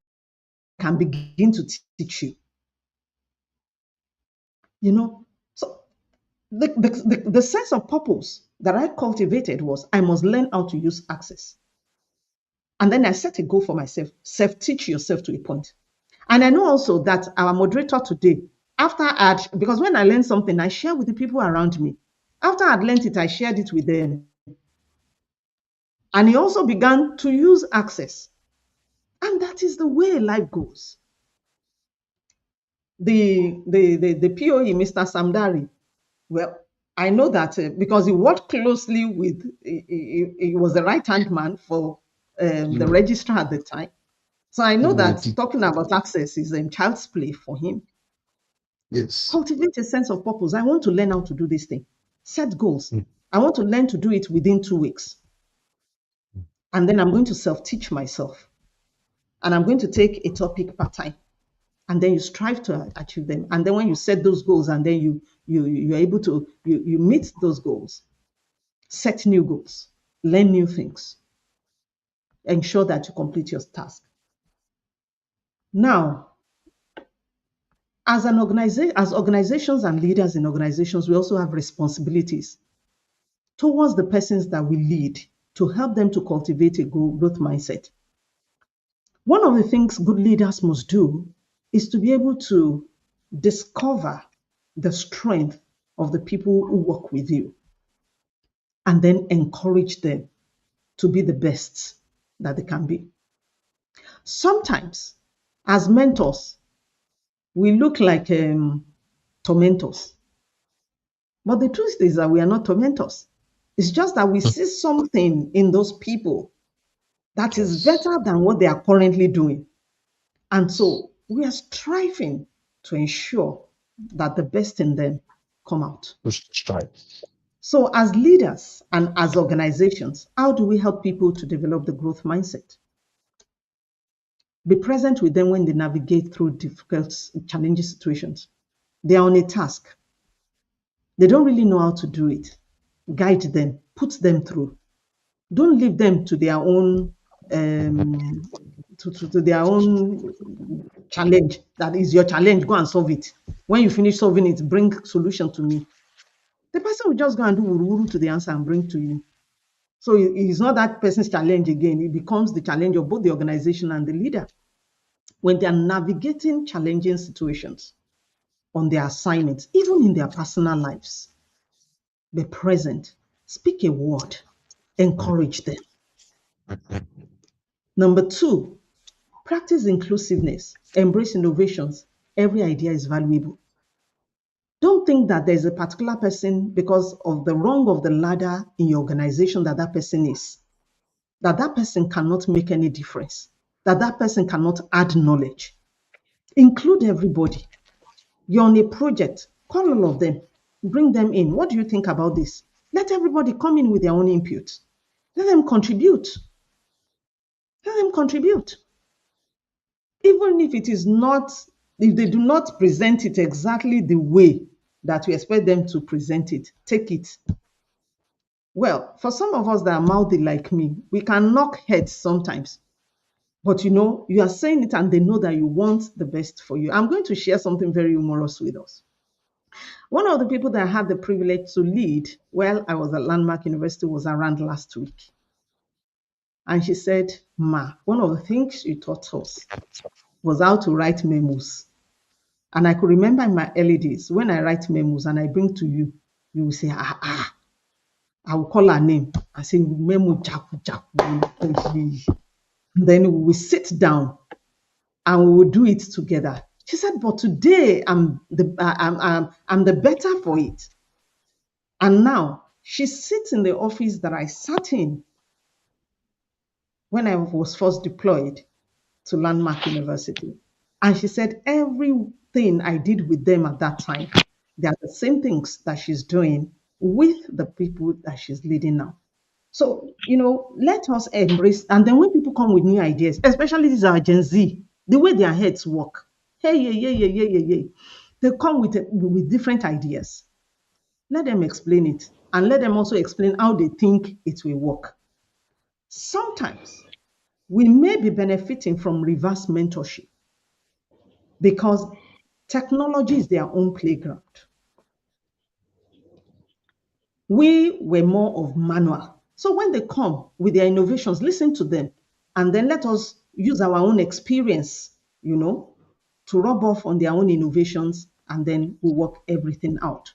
can begin to teach you. So the sense of purpose that I cultivated was I must learn how to use access. And then I set a goal for myself, self-teach yourself to a point. And I know also that our moderator today, because when I learn something, I share with the people around me. After I'd learned it, I shared it with them. And he also began to use access. And that is the way life goes. The POE, Mr. Samdari, well, I know that because he worked closely with, he was the right-hand man for the registrar at the time. So I know that talking about access is child's play for him. Yes. Cultivate a sense of purpose. I want to learn how to do this thing. Set goals. I want to learn to do it within 2 weeks. And then I'm going to self-teach myself. And I'm going to take a topic per time. And then you strive to achieve them. And then when you set those goals and then you're able to, you meet those goals, set new goals, learn new things, ensure that you complete your task. Now, as organizations and leaders in organizations, we also have responsibilities towards the persons that we lead to help them to cultivate a growth mindset. One of the things good leaders must do is to be able to discover the strength of the people who work with you and then encourage them to be the best that they can be. Sometimes, as mentors, we look like tormentors. But the truth is that we are not tormentors. It's just that we see something in those people that is better than what they are currently doing. And so we are striving to ensure that the best in them come out. So as leaders and as organizations, how do we help people to develop the growth mindset? Be present with them when they navigate through difficult, challenging situations. They are on a task. They don't really know how to do it. Guide them, put them through. Don't leave them to their own to their own challenge. That is your challenge. Go and solve it. When you finish solving it, bring solution to me. The person will just go and do wuru to the answer and bring to you. So it's not that person's challenge again. It becomes the challenge of both the organization and the leader. When they are navigating challenging situations on their assignments, even in their personal lives, be present, speak a word, encourage them. Number 2, practice inclusiveness, embrace innovations. Every idea is valuable. Don't think that there's a particular person because of the rung of the ladder in your organization that person is, that person cannot make any difference, that person cannot add knowledge. Include everybody. You're on a project, call all of them, bring them in. What do you think about this? Let everybody come in with their own input. Let them contribute. Let them contribute. Even if it is not, if they do not present it exactly the way that we expect them to present it, take it. Well, for some of us that are mouthy like me, we can knock heads sometimes. But you are saying it and they know that you want the best for you. I'm going to share something very humorous with us. One of the people that I had the privilege to lead while I was at Landmark University was around last week. And she said, Ma, one of the things you taught us was how to write memos. And I could remember in my early days, when I write memos and I bring to you, you will say, I will call her name and say, memo jaku jaku. Then we will sit down and we will do it together. She said, but today I'm the better for it. And now she sits in the office that I sat in when I was first deployed to Landmark University. And she said, everything I did with them at that time, they are the same things that she's doing with the people that she's leading now. So, let us embrace. And then when people come with new ideas, especially these are Gen Z, the way their heads work, they come with different ideas. Let them explain it. And let them also explain how they think it will work. Sometimes we may be benefiting from reverse mentorship because technology is their own playground. We were more of manual. So when they come with their innovations, listen to them, and then let us use our own experience, to rub off on their own innovations, and then we work everything out.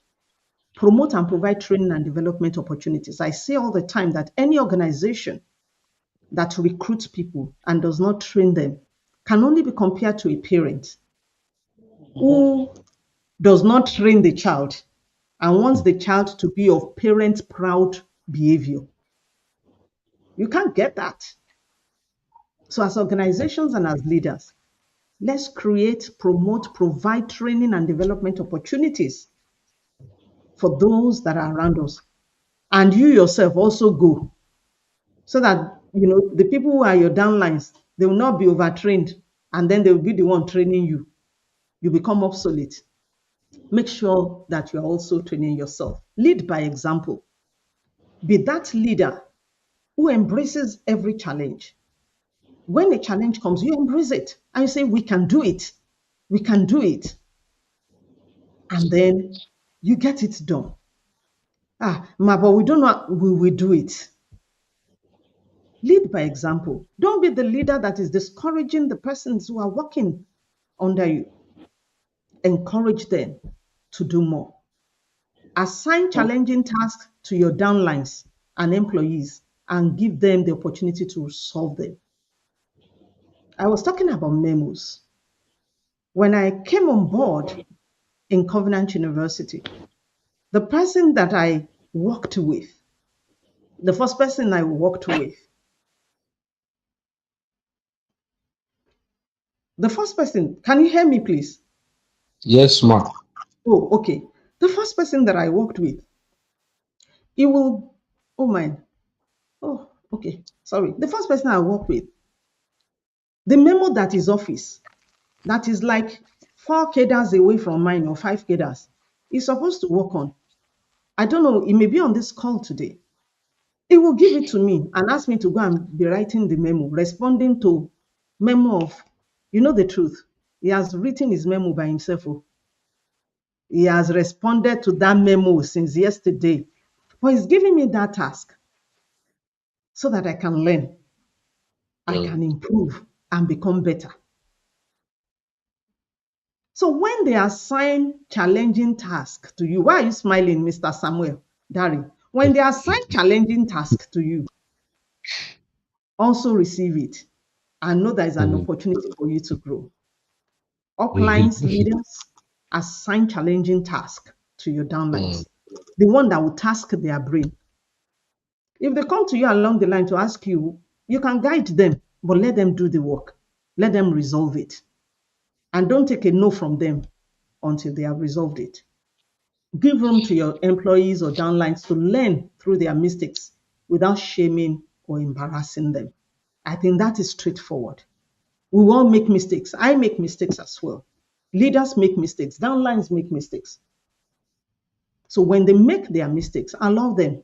Promote and provide training and development opportunities. I say all the time that any organization that recruits people and does not train them can only be compared to a parent who does not train the child and wants the child to be of parent-proud behavior. You can't get that. So as organizations and as leaders, let's create, promote, provide training and development opportunities for those that are around us. And you yourself also go so that, the people who are your downlines, they will not be overtrained and then they will be the one training you. You become obsolete. Make sure that you are also training yourself. Lead by example. Be that leader who embraces every challenge. When a challenge comes, you embrace it and you say, we can do it. We can do it. And then you get it done. But we don't know we will do it. Lead by example. Don't be the leader that is discouraging the persons who are working under you. Encourage them to do more. Assign challenging tasks to your downlines and employees and give them the opportunity to solve them. I was talking about memos. When I came on board in Covenant University, the person that I worked with, the first person I worked with, the first person, can you hear me, please? Yes, ma'am. Oh, okay. The first person that I worked with, he will, oh my, oh, okay, sorry. The first person I worked with, the memo that is office, that is like 4 cadres away from mine or 5 cadres, is supposed to work on. I don't know, it may be on this call today. He will give it to me and ask me to go and be writing the memo, responding to memo of, you know the truth. He has written his memo by himself. He has responded to that memo since yesterday. But he's giving me that task so that I can learn, I can improve and become better. So when they assign challenging tasks to you, why are you smiling, Mr. Samuel Dari? When they assign challenging tasks to you, also receive it and know there is an opportunity for you to grow. Uplines leaders assign challenging tasks to your downlines, the one that will task their brain. If they come to you along the line to ask you, you can guide them, but let them do the work. Let them resolve it. And don't take a no from them until they have resolved it. Give room to your employees or downlines to learn through their mistakes without shaming or embarrassing them. I think that is straightforward. We all make mistakes. I make mistakes as well. Leaders make mistakes. Downlines make mistakes. So when they make their mistakes, allow them.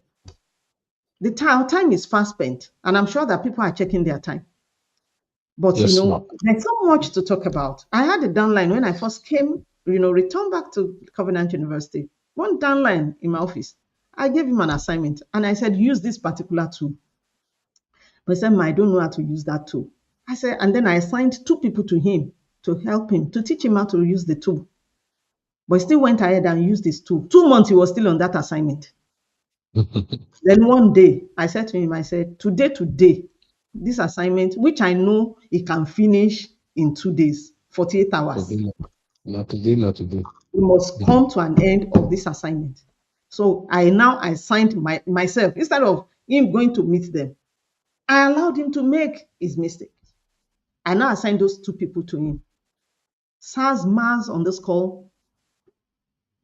Our time is fast spent, and I'm sure that people are checking their time. But Yes, ma'am. there's so much to talk about. I had a downline when I first came, returned back to Covenant University. One downline in my office, I gave him an assignment and I said, use this particular tool. But he said, I don't know how to use that tool. I said, and then I assigned 2 people to him to help him, to teach him how to use the tool. But he still went ahead and used this tool. 2 months, he was still on that assignment. Then one day, I said to him, today, this assignment, which I know he can finish in 2 days, 48 hours. Not today. We must come to an end of this assignment. So I assigned myself, instead of him going to meet them, I allowed him to make his mistake. I now assigned those 2 people to him. SARS, MARS on this call,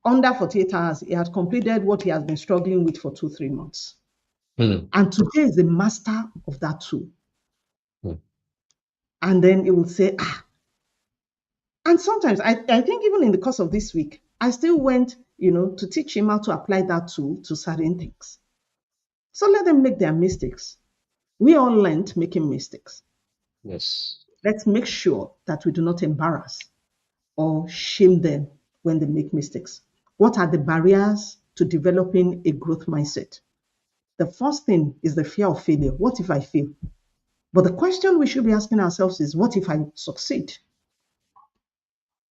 under 48 hours, he had completed what he has been struggling with for 2-3 months. And today is the master of that tool. And then he will say, And sometimes, I think even in the course of this week, I still went, to teach him how to apply that tool to certain things. So let them make their mistakes. We all learned making mistakes. Yes. Let's make sure that we do not embarrass or shame them when they make mistakes. What are the barriers to developing a growth mindset? The first thing is the fear of failure. What if I fail? But the question we should be asking ourselves is, what if I succeed?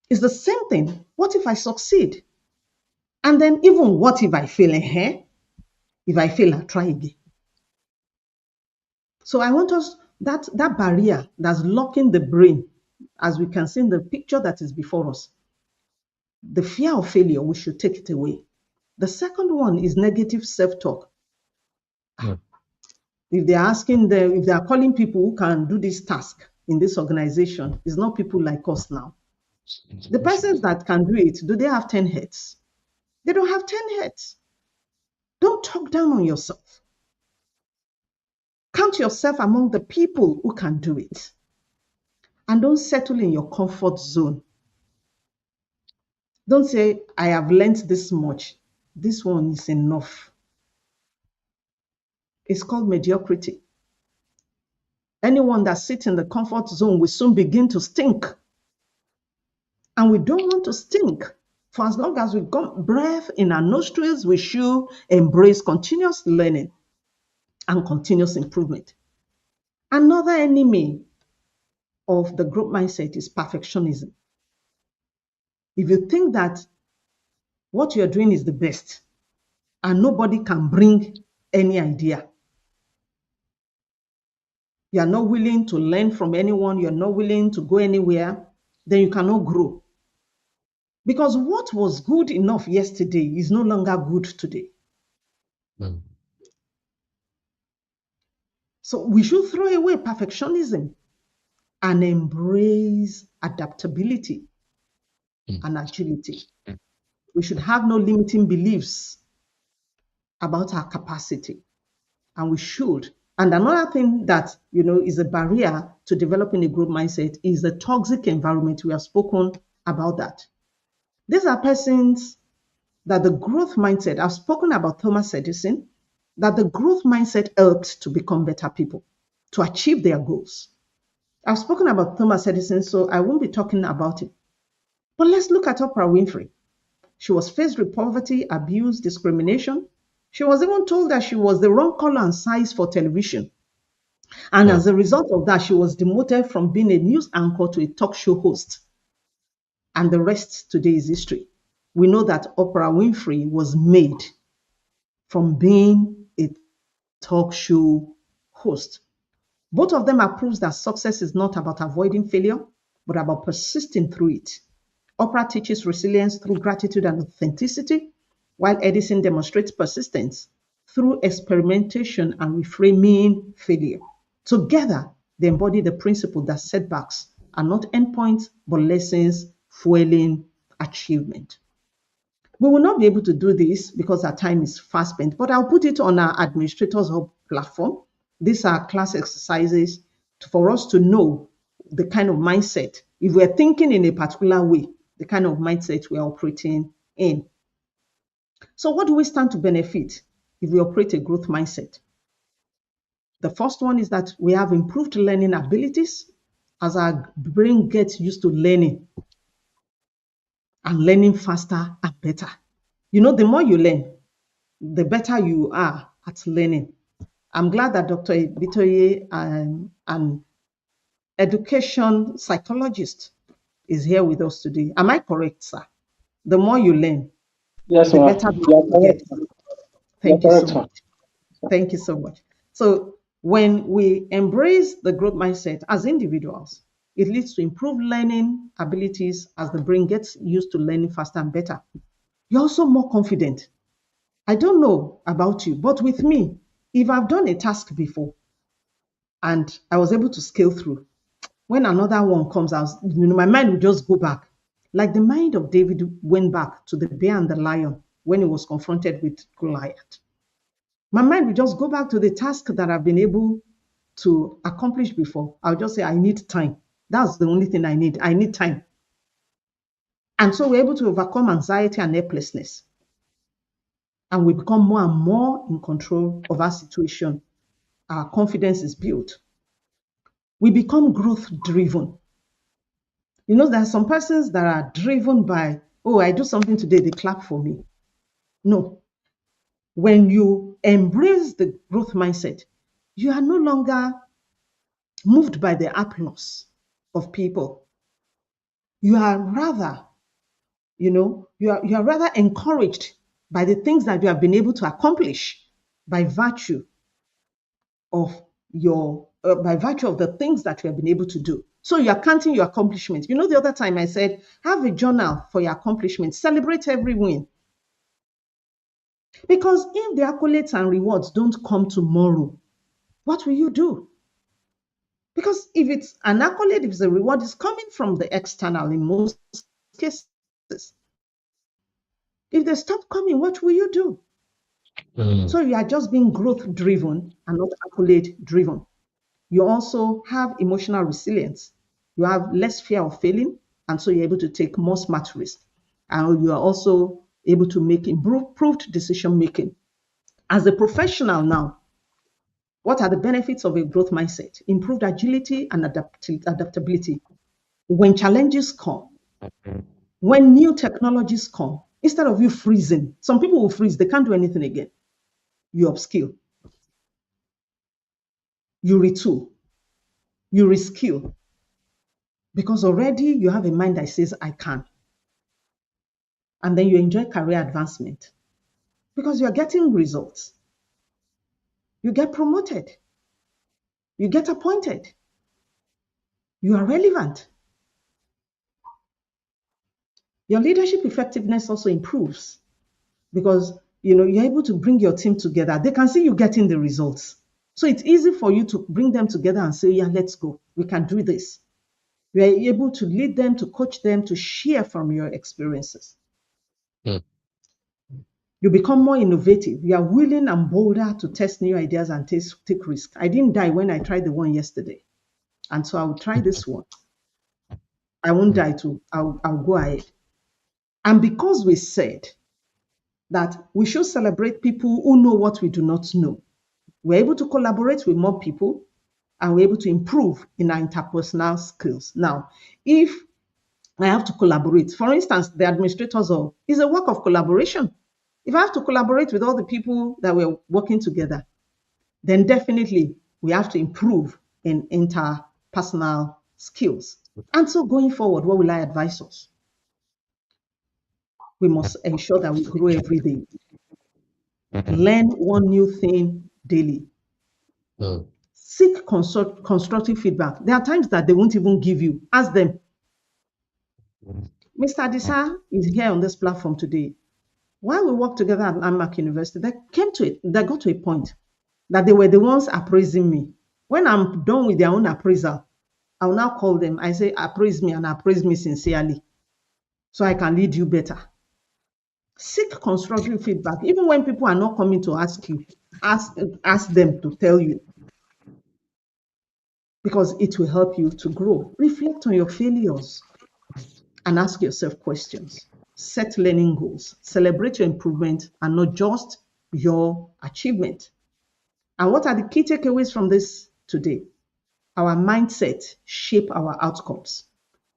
It's the same thing. What if I succeed? And then even what if I fail? If I fail, I'll try again. So I want us, that barrier that's locking the brain, as we can see in the picture that is before us, the fear of failure, we should take it away. The second one is negative self-talk. If they're asking them, if they are calling people who can do this task in this organization, it's not people like us now. The persons that can do it, do they have 10 heads? They don't have 10 heads. Don't talk down on yourself. Count yourself among the people who can do it. And don't settle in your comfort zone. Don't say, I have learned this much. This one is enough. It's called mediocrity. Anyone that sits in the comfort zone will soon begin to stink. And we don't want to stink. For as long as we've got breath in our nostrils, we should embrace continuous learning and continuous improvement. Another enemy of the growth mindset is perfectionism. If you think that what you're doing is the best and nobody can bring any idea, you're not willing to learn from anyone, you're not willing to go anywhere, then you cannot grow. Because what was good enough yesterday is no longer good today. Mm. So we should throw away perfectionism and embrace adaptability and agility. We should have no limiting beliefs about our capacity. And we should. And another thing that is a barrier to developing a growth mindset is the toxic environment. We have spoken about that. These are persons that the growth mindset, I've spoken about Thomas Edison, that the growth mindset helped to become better people, to achieve their goals. I've spoken about Thomas Edison, so I won't be talking about it. But let's look at Oprah Winfrey. She was faced with poverty, abuse, discrimination. She was even told that she was the wrong color and size for television. And as a result of that, she was demoted from being a news anchor to a talk show host. And the rest today is history. We know that Oprah Winfrey was made from being a talk show host. Both of them are proofs that success is not about avoiding failure, but about persisting through it. Oprah teaches resilience through gratitude and authenticity, while Edison demonstrates persistence through experimentation and reframing failure. Together, they embody the principle that setbacks are not endpoints, but lessons fueling achievement. We will not be able to do this because our time is fast spent, but I'll put it on our Administrators Hub platform. These are class exercises for us to know the kind of mindset, if we're thinking in a particular way, the kind of mindset we're operating in. So what do we stand to benefit if we operate a growth mindset? The first one is that we have improved learning abilities as our brain gets used to learning and learning faster and better. The more you learn, the better you are at learning. I'm glad that Dr. Bitoye, an education psychologist, is here with us today. Am I correct, sir? The more you learn, yes, the better you get. Thank you so much. Thank you so much. So when we embrace the growth mindset as individuals, it leads to improved learning abilities as the brain gets used to learning faster and better. You're also more confident. I don't know about you, but with me, if I've done a task before and I was able to scale through, when another one comes out, my mind will just go back. Like the mind of David went back to the bear and the lion when he was confronted with Goliath. My mind will just go back to the task that I've been able to accomplish before. I'll just say, I need time. That's the only thing I need. I need time. And so we're able to overcome anxiety and helplessness. And we become more and more in control of our situation. Our confidence is built. We become growth driven. There are some persons that are driven by, oh, I do something today, they clap for me. No. When you embrace the growth mindset, you are no longer moved by the applause of people. You are rather, you are rather encouraged by the things that you have been able to accomplish by virtue of the things that you have been able to do. So you are counting your accomplishments. The other time I said, have a journal for your accomplishments. Celebrate every win. Because if the accolades and rewards don't come tomorrow, what will you do? Because if it's an accolade, if it's a reward, it's coming from the external in most cases. If they stop coming, what will you do? So you are just being growth driven and not accolade driven. You also have emotional resilience. You have less fear of failing, and so you're able to take more smart risks. And you are also able to make improved decision making. As a professional now, What are the benefits of a growth mindset? Improved agility and adaptability. When challenges come, when new technologies come, instead of you freezing, some people will freeze, they can't do anything again. You upskill, you retool, you reskill, because already you have a mind that says, I can. And then you enjoy career advancement because you're getting results. You get promoted, you get appointed, you are relevant. Your leadership effectiveness also improves because you're able to bring your team together. They can see you getting the results. So it's easy for you to bring them together and say, yeah, let's go. We can do this. You are able to lead them, to coach them, to share from your experiences. Mm. You become more innovative. You are willing and bolder to test new ideas and take risks. I didn't die when I tried the one yesterday. And so I will try this one. I won't die too. I'll go ahead. And because we said that we should celebrate people who know what we do not know, we're able to collaborate with more people and we're able to improve in our interpersonal skills. Now, if I have to collaborate, for instance, the administrators is a work of collaboration. If I have to collaborate with all the people that we're working together, then definitely we have to improve in interpersonal skills. And so going forward, what will I advise us? We must ensure that we grow every day. Learn one new thing daily. Mm. Seek constructive feedback. There are times that they won't even give you. Ask them. Mr. Adisa is here on this platform today. While we worked together at Landmark University, they got to a point that they were the ones appraising me. When I'm done with their own appraisal, I'll now call them. I say, appraise me and appraise me sincerely so I can lead you better. Seek constructive feedback. Even when people are not coming to ask you, ask them to tell you because it will help you to grow. Reflect on your failures and ask yourself questions. Set learning goals. Celebrate your improvement and not just your achievement. And what are the key takeaways from this today? Our mindset shape our outcomes.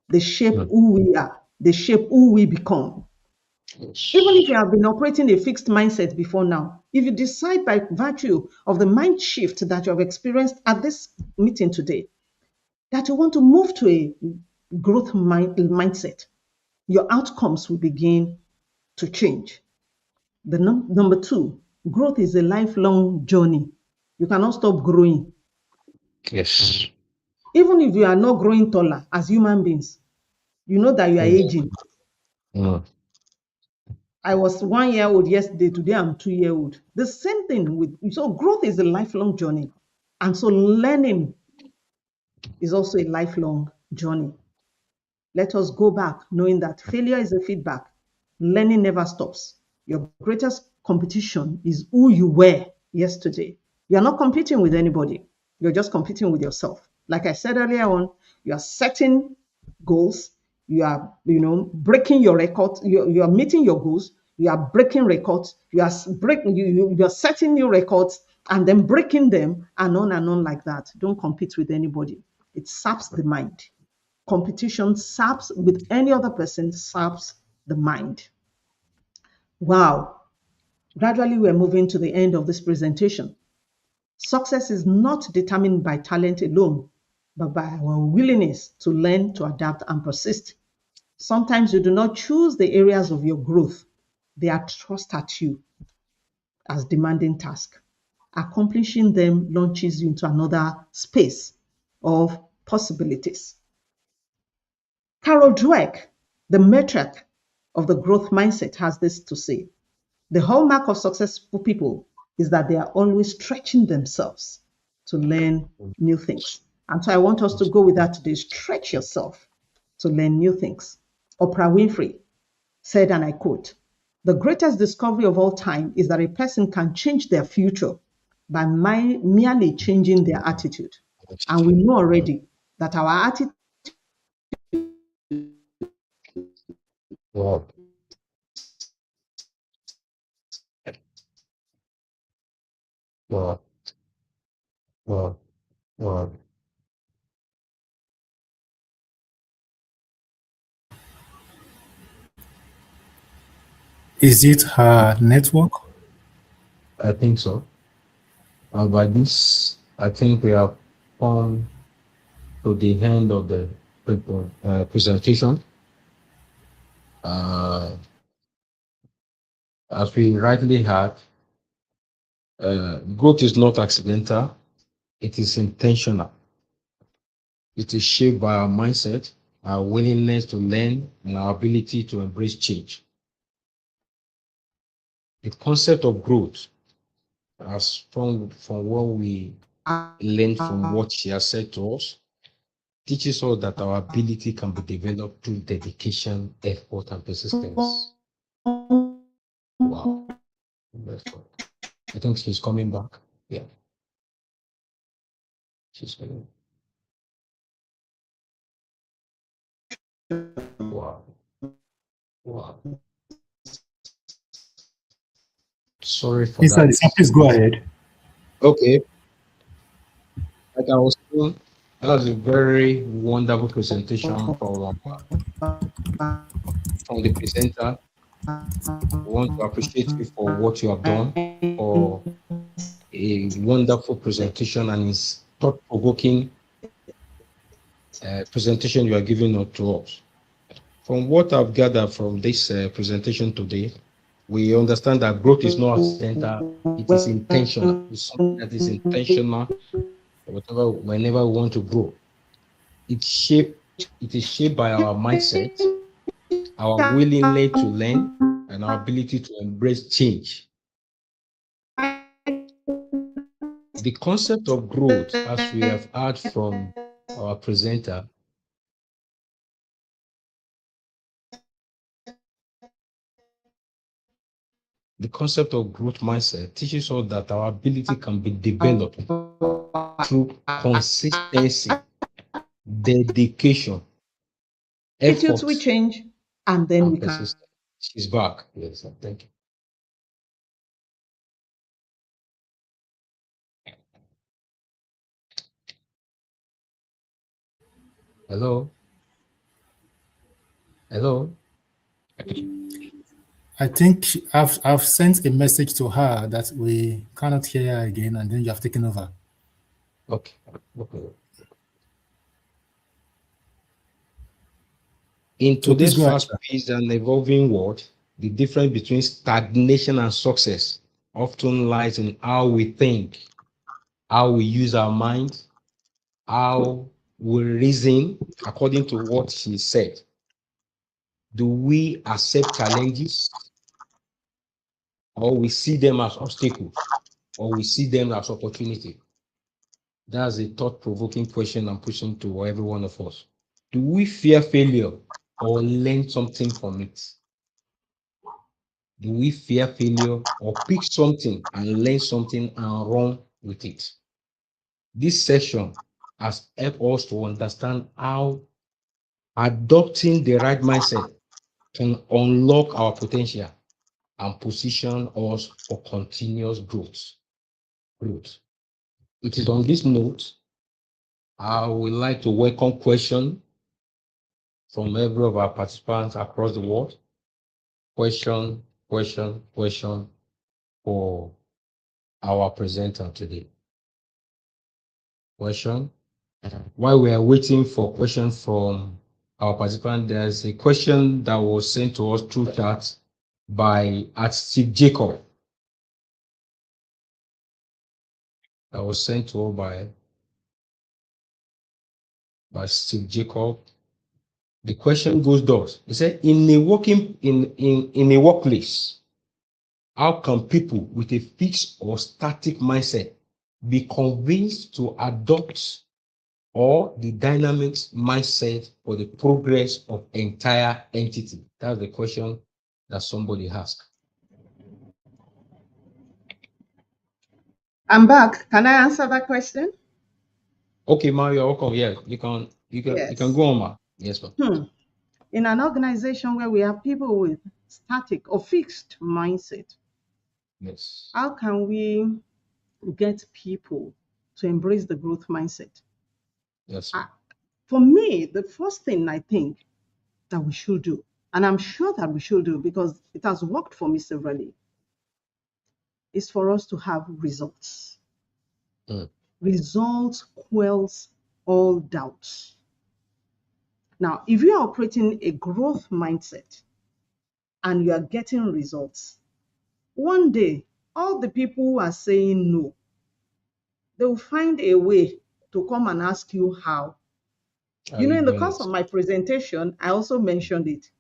They shape who we are. They shape who we become. Even if you have been operating a fixed mindset before now, if you decide by virtue of the mind shift that you have experienced at this meeting today, that you want to move to a growth mindset, your outcomes will begin to change. The number two, growth is a lifelong journey. You cannot stop growing. Yes. Even if you are not growing taller as human beings, you know that you are aging. Mm. I was 1 year old yesterday, today I'm 2 year old. The same thing so growth is a lifelong journey. And so learning is also a lifelong journey. Let us go back knowing that failure is a feedback. Learning never stops. Your greatest competition is who you were yesterday. You're not competing with anybody. You're just competing with yourself. Like I said earlier on, you are setting goals. You are, breaking your record. You are meeting your goals. You are breaking records. You are you are setting new records and then breaking them and on like that. Don't compete with anybody. It saps the mind. Competition saps with any other person, saps the mind. Wow. Gradually, we're moving to the end of this presentation. Success is not determined by talent alone, but by our willingness to learn, to adapt, and persist. Sometimes you do not choose the areas of your growth. They are thrust at you as demanding tasks. Accomplishing them launches you into another space of possibilities. Carol Dweck, the matriarch of the growth mindset, has this to say. The hallmark of successful people is that they are always stretching themselves to learn new things. And so I want us to go with that today. Stretch yourself to learn new things. Oprah Winfrey said, and I quote, the greatest discovery of all time is that a person can change their future by merely changing their attitude. And we know already that our attitude Wow. Wow. Wow. Wow. Is it her network? I think so. By this, I think we have come to the end of the presentation. Uh, as we rightly had, growth is not accidental, it is intentional. It is shaped by our mindset, our willingness to learn, and our ability to embrace change. The concept of growth, as from what we learned from what she has said to us, teaches us that our ability can be developed through dedication, effort, and persistence. Wow. That's what. I think she's coming back. Yeah, she's coming. Wow. Wow. Sorry for Mr. that. Lisa, please go ahead. Okay. Like I was saying, that was a very wonderful presentation from the presenter. We want to appreciate you for what you have done, for a wonderful presentation and it's thought-provoking presentation you are giving to us. From what I've gathered from this presentation today, we understand that growth is not accidental, it is intentional. It's something that is intentional, whenever we want to grow. It is shaped by our mindset, our willingness to learn, and our ability to embrace change. The concept of growth, as we have heard from our presenter, the concept of growth mindset teaches us that our ability can be developed through consistency, dedication, Attitudes we effort, change, and then and we can. persistence. She's back. Yes, thank you. Hello? Hello? I think I've sent a message to her that we cannot hear her again, and then you have taken over. Okay. Okay. In So please today's go ahead, sir. fast-paced and evolving world, the difference between stagnation and success often lies in how we think, how we use our mind, how we reason, according to what she said. Do we accept challenges or we see them as obstacles or we see them as opportunity? That's a thought-provoking question I'm pushing to every one of us. Do we fear failure or learn something from it? Do we fear failure or pick something and learn something and run with it? This session has helped us to understand how adopting the right mindset can unlock our potential and position us for continuous growth. It is on this note, I would like to welcome questions from every of our participants across the world. Question for our presenter today. Question. While we are waiting for questions from our participant, there's a question that was sent to us through chat by Steve Jacob. That was sent to us by Steve Jacob. The question goes thus. He said, in a workplace, how can people with a fixed or static mindset be convinced to adopt or the dynamic mindset for the progress of entire entity? That's the question that somebody asked. I'm back. Can I answer that question? Okay, Mario, welcome. Yeah, you can Yes. go on, ma. Yes, ma'am. In an organization where we have people with static or fixed mindset, Yes. how can we get people to embrace the growth mindset? Yes. For me, the first thing I think that we should do, and I'm sure that we should do because it has worked for me severally, is for us to have results. Results quells all doubts. Now, if you are operating a growth mindset and you are getting results, one day, all the people who are saying no, they will find a way to come and ask you how. You know, in the course of my presentation, I also mentioned it,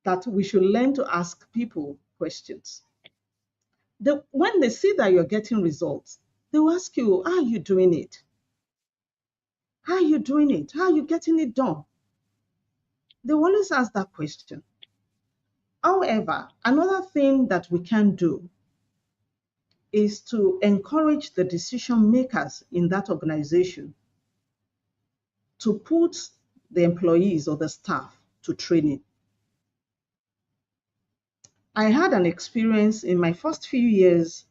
that we should learn to ask people questions. When they see that you're getting results, they will ask you, how are you doing it? How are you doing it? How are you getting it done? They will always ask that question. However, another thing that we can do is to encourage the decision makers in that organization to put the employees or the staff to training. I had an experience in my first few years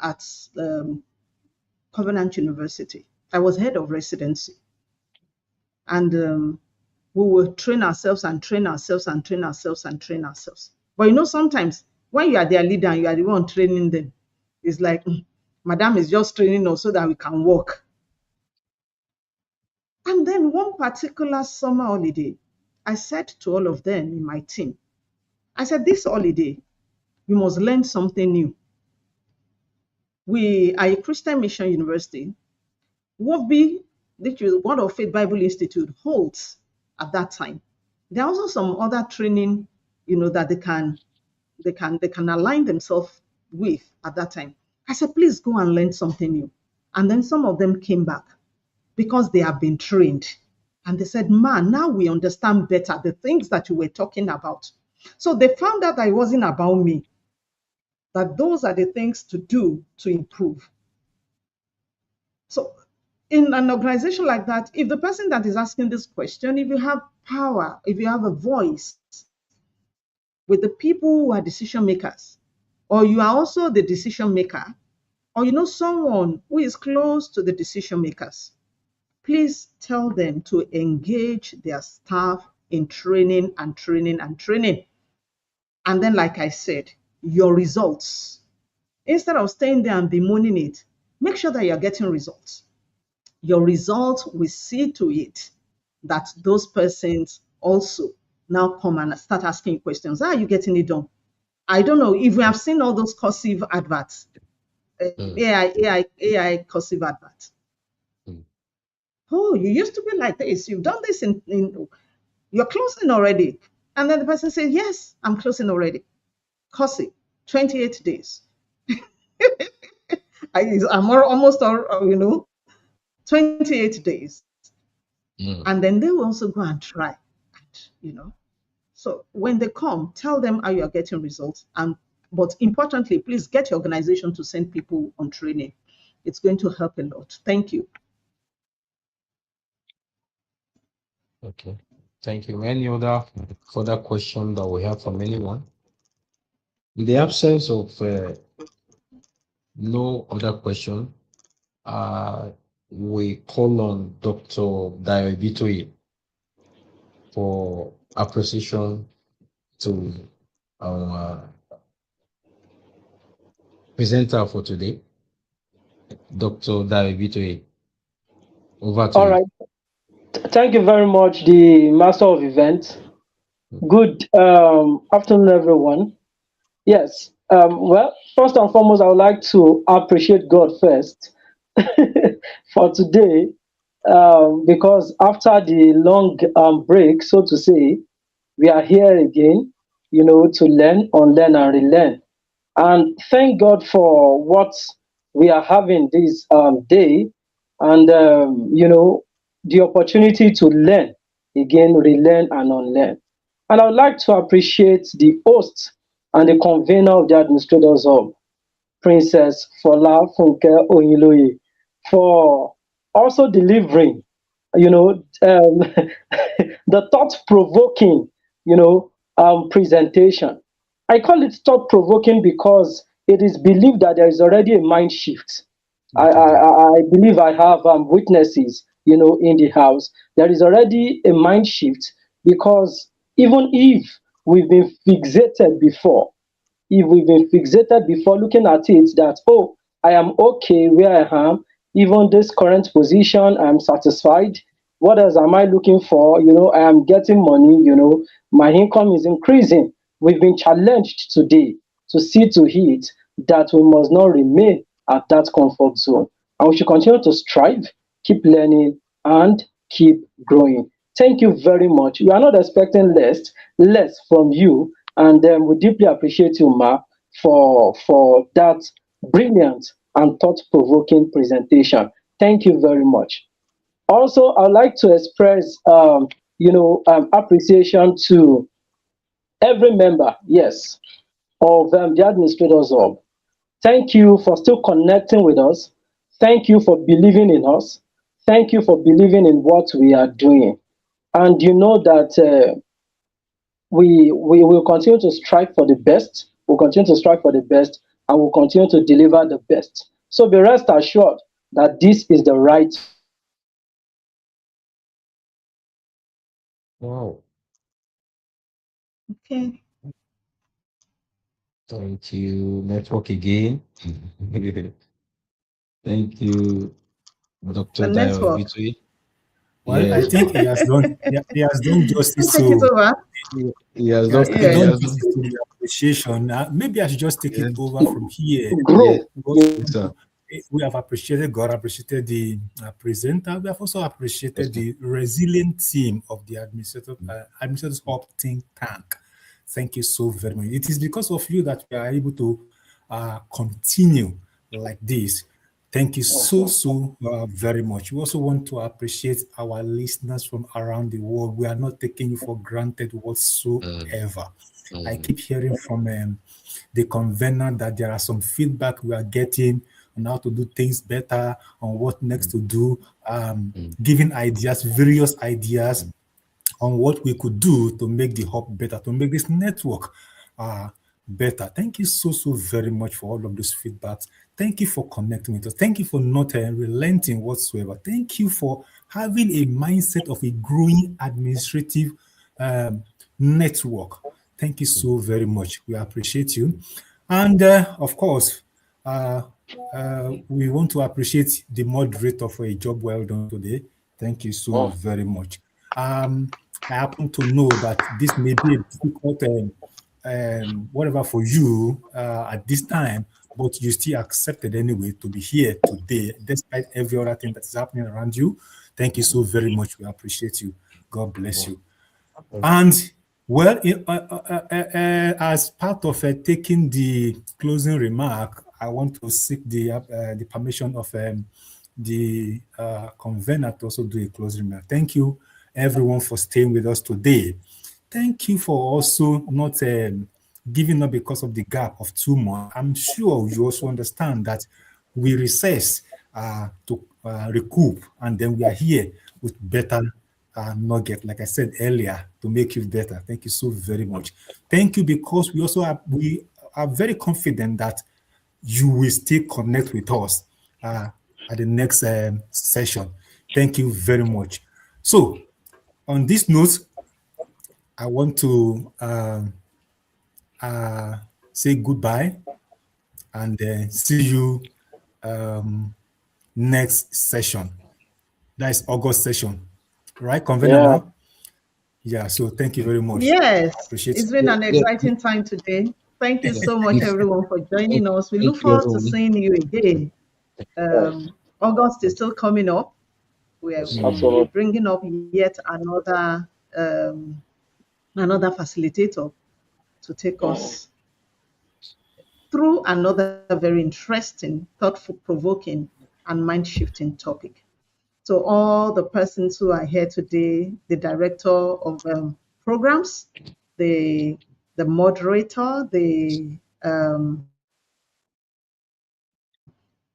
at Covenant University. I was head of residency. And we will train ourselves and train ourselves and train ourselves and train ourselves. But you know, sometimes when you are their leader and you are the one training them, it's like, Madam is just training us so that we can work. And then one particular summer holiday, I said to all of them in my team, I said, this holiday, you must learn something new. We are a Christian Mission University. WOFB, which is Word of Faith Bible Institute, holds at that time. There are also some other training, that they can align themselves with at that time. I said, please go and learn something new. And then some of them came back because they have been trained. And they said, man, now we understand better the things that you were talking about. So they found out that it wasn't about me, that those are the things to do to improve. So in an organization like that, if the person that is asking this question, if you have power, if you have a voice with the people who are decision makers, or you are also the decision maker, or you know someone who is close to the decision makers, please tell them to engage their staff in training and training and training. And then, like I said, your results, instead of staying there and bemoaning it, make sure that you're getting results. Your results will see to it that those persons also now come and start asking questions. How are you getting it done? I don't know if we have seen all those cursive adverts, AI cursive adverts. Oh, you used to be like this. You've done this you're closing already. And then the person says, yes, I'm closing already. Cursive, 28 days. I'm almost, 28 days. And then they will also go and try, So when they come, tell them how you are getting results. But importantly, please get your organization to send people on training. It's going to help a lot. Thank you. Okay. Thank you. Any other further question that we have from anyone? In the absence of no other question, we call on Dr. Dayo for appreciation to our presenter for today, Dr. Dayo. Over to you. All right. Thank you very much, the master of events. Good afternoon, everyone. Yes. Well, first and foremost, I would like to appreciate God first for today, because after the long break, so to say, we are here again, to learn, unlearn, and relearn. And thank God for what we are having this day, and the opportunity to learn again, relearn, and unlearn. And I would like to appreciate the host and the convener of the Administrators Hub, Princess Fola Funke Oyiloye, for also delivering, the thought-provoking, presentation. I call it thought-provoking because it is believed that there is already a mind shift, I believe I have witnesses, in the house. There is already a mind shift because even if we've been fixated before, if we've been fixated before looking at it that, oh, I am okay where I am, even this current position, I'm satisfied. What else am I looking for? I am getting money, my income is increasing. We've been challenged today to see to it that we must not remain at that comfort zone. And we should continue to strive, keep learning, and keep growing. Thank you very much. We are not expecting less from you, and we deeply appreciate you, Ma, for that brilliant and thought-provoking presentation. Thank you very much. Also, I'd like to express, appreciation to every member, yes, of the administrators hub. Thank you for still connecting with us. Thank you for believing in us. Thank you for believing in what we are doing. And you know that we will continue to strive for the best. We'll continue to strive for the best, and we'll continue to deliver the best. So be rest assured that this is the right. Wow. Okay. Thank you. Network again. Thank you, The Dr. Dayo network. Ibitui. Well, I Yes. think he has done You justice take it to over. He has yeah, not he he Yes. done has not justice to the appreciation. Maybe I should just take it yes, over from here yes, Grow. because sir. we have appreciated God, appreciated the presenter. We have also Yes, appreciated sir. the resilient team of the administrators hub think tank. Thank you so very much. It is because of you that we are able to continue like this. Thank you so very much. We also want to appreciate our listeners from around the world. We are not taking you for granted Mm, whatsoever. I mm, keep hearing from the convener that there are some feedback we are getting on how to do things better, on what next mm, to do, mm, giving ideas, various ideas on what we could do to make the hub better, to make this network uh, better. Thank you so very much for all of those feedbacks. Thank you for connecting with us. Thank you for not relenting whatsoever. Thank you for having a mindset of a growing administrative um, network. Thank you mm. so very much. We appreciate you. And of course, uh, we want to appreciate the moderator for a job well done today. Thank you so very much. I happen to know that this may be a difficult whatever for you at this time, but you still accepted anyway to be here today, despite every other thing that is happening around you. Thank you so very much. We appreciate you. God bless you. And well, as part of taking the closing remark, I want to seek the permission of the convener to also do a closing remark. Thank you, everyone, for staying with us today. Thank you for also not giving up because of the gap of 2 months. I'm sure you also understand that we recess to recoup, and then we are here with better nugget, like I said earlier, to make you better. Thank you so very much. Thank you because we are very confident that you will still connect with us at the next session. Thank you very much. So, on this note, I want to uh, say goodbye and see you um, next session. That is August session, right, convener Yeah. ma? Yeah. So thank you very much. Yes. Appreciate It's it. been Yeah, an yeah, exciting time today. Thank you yeah. so much, If, everyone, for joining us. We thank look you, forward to everyone. seeing you again. Yes. August is still coming up. Yes. We'll be Absolutely. bringing up yet another facilitator to take us through another very interesting, thoughtful, provoking, and mind shifting topic. So, all the persons who are here today, the director of programs, the moderator, the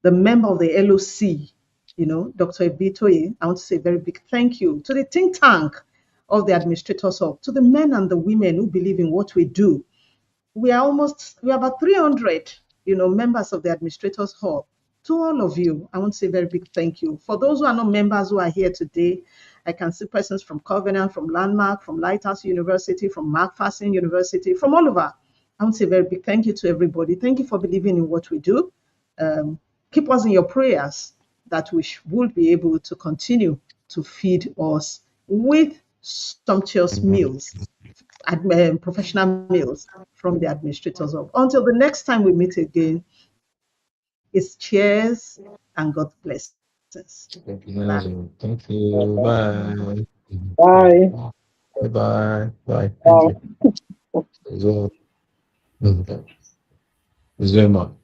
member of the LOC, Dr. Ebitoye, I want to say a very big thank you to the think tank of the administrators of, to the men and the women who believe in what we do. We are about 300, members of the administrators hall To all of you, I want to say a very big thank you. For those who are not members who are here today, I can see persons from Covenant, from Landmark, from Lighthouse University, from Macpherson University, from all over. I want to say a very big thank you to everybody. Thank you for believing in what we do. Keep us in your prayers that we will be able to continue to feed us with sumptuous meals, professional meals from the administrators of. Until the next time we meet again, it's cheers and God blesses. Bye. Thank you. Bye. Bye. Bye. Bye. Thank you. It's very much.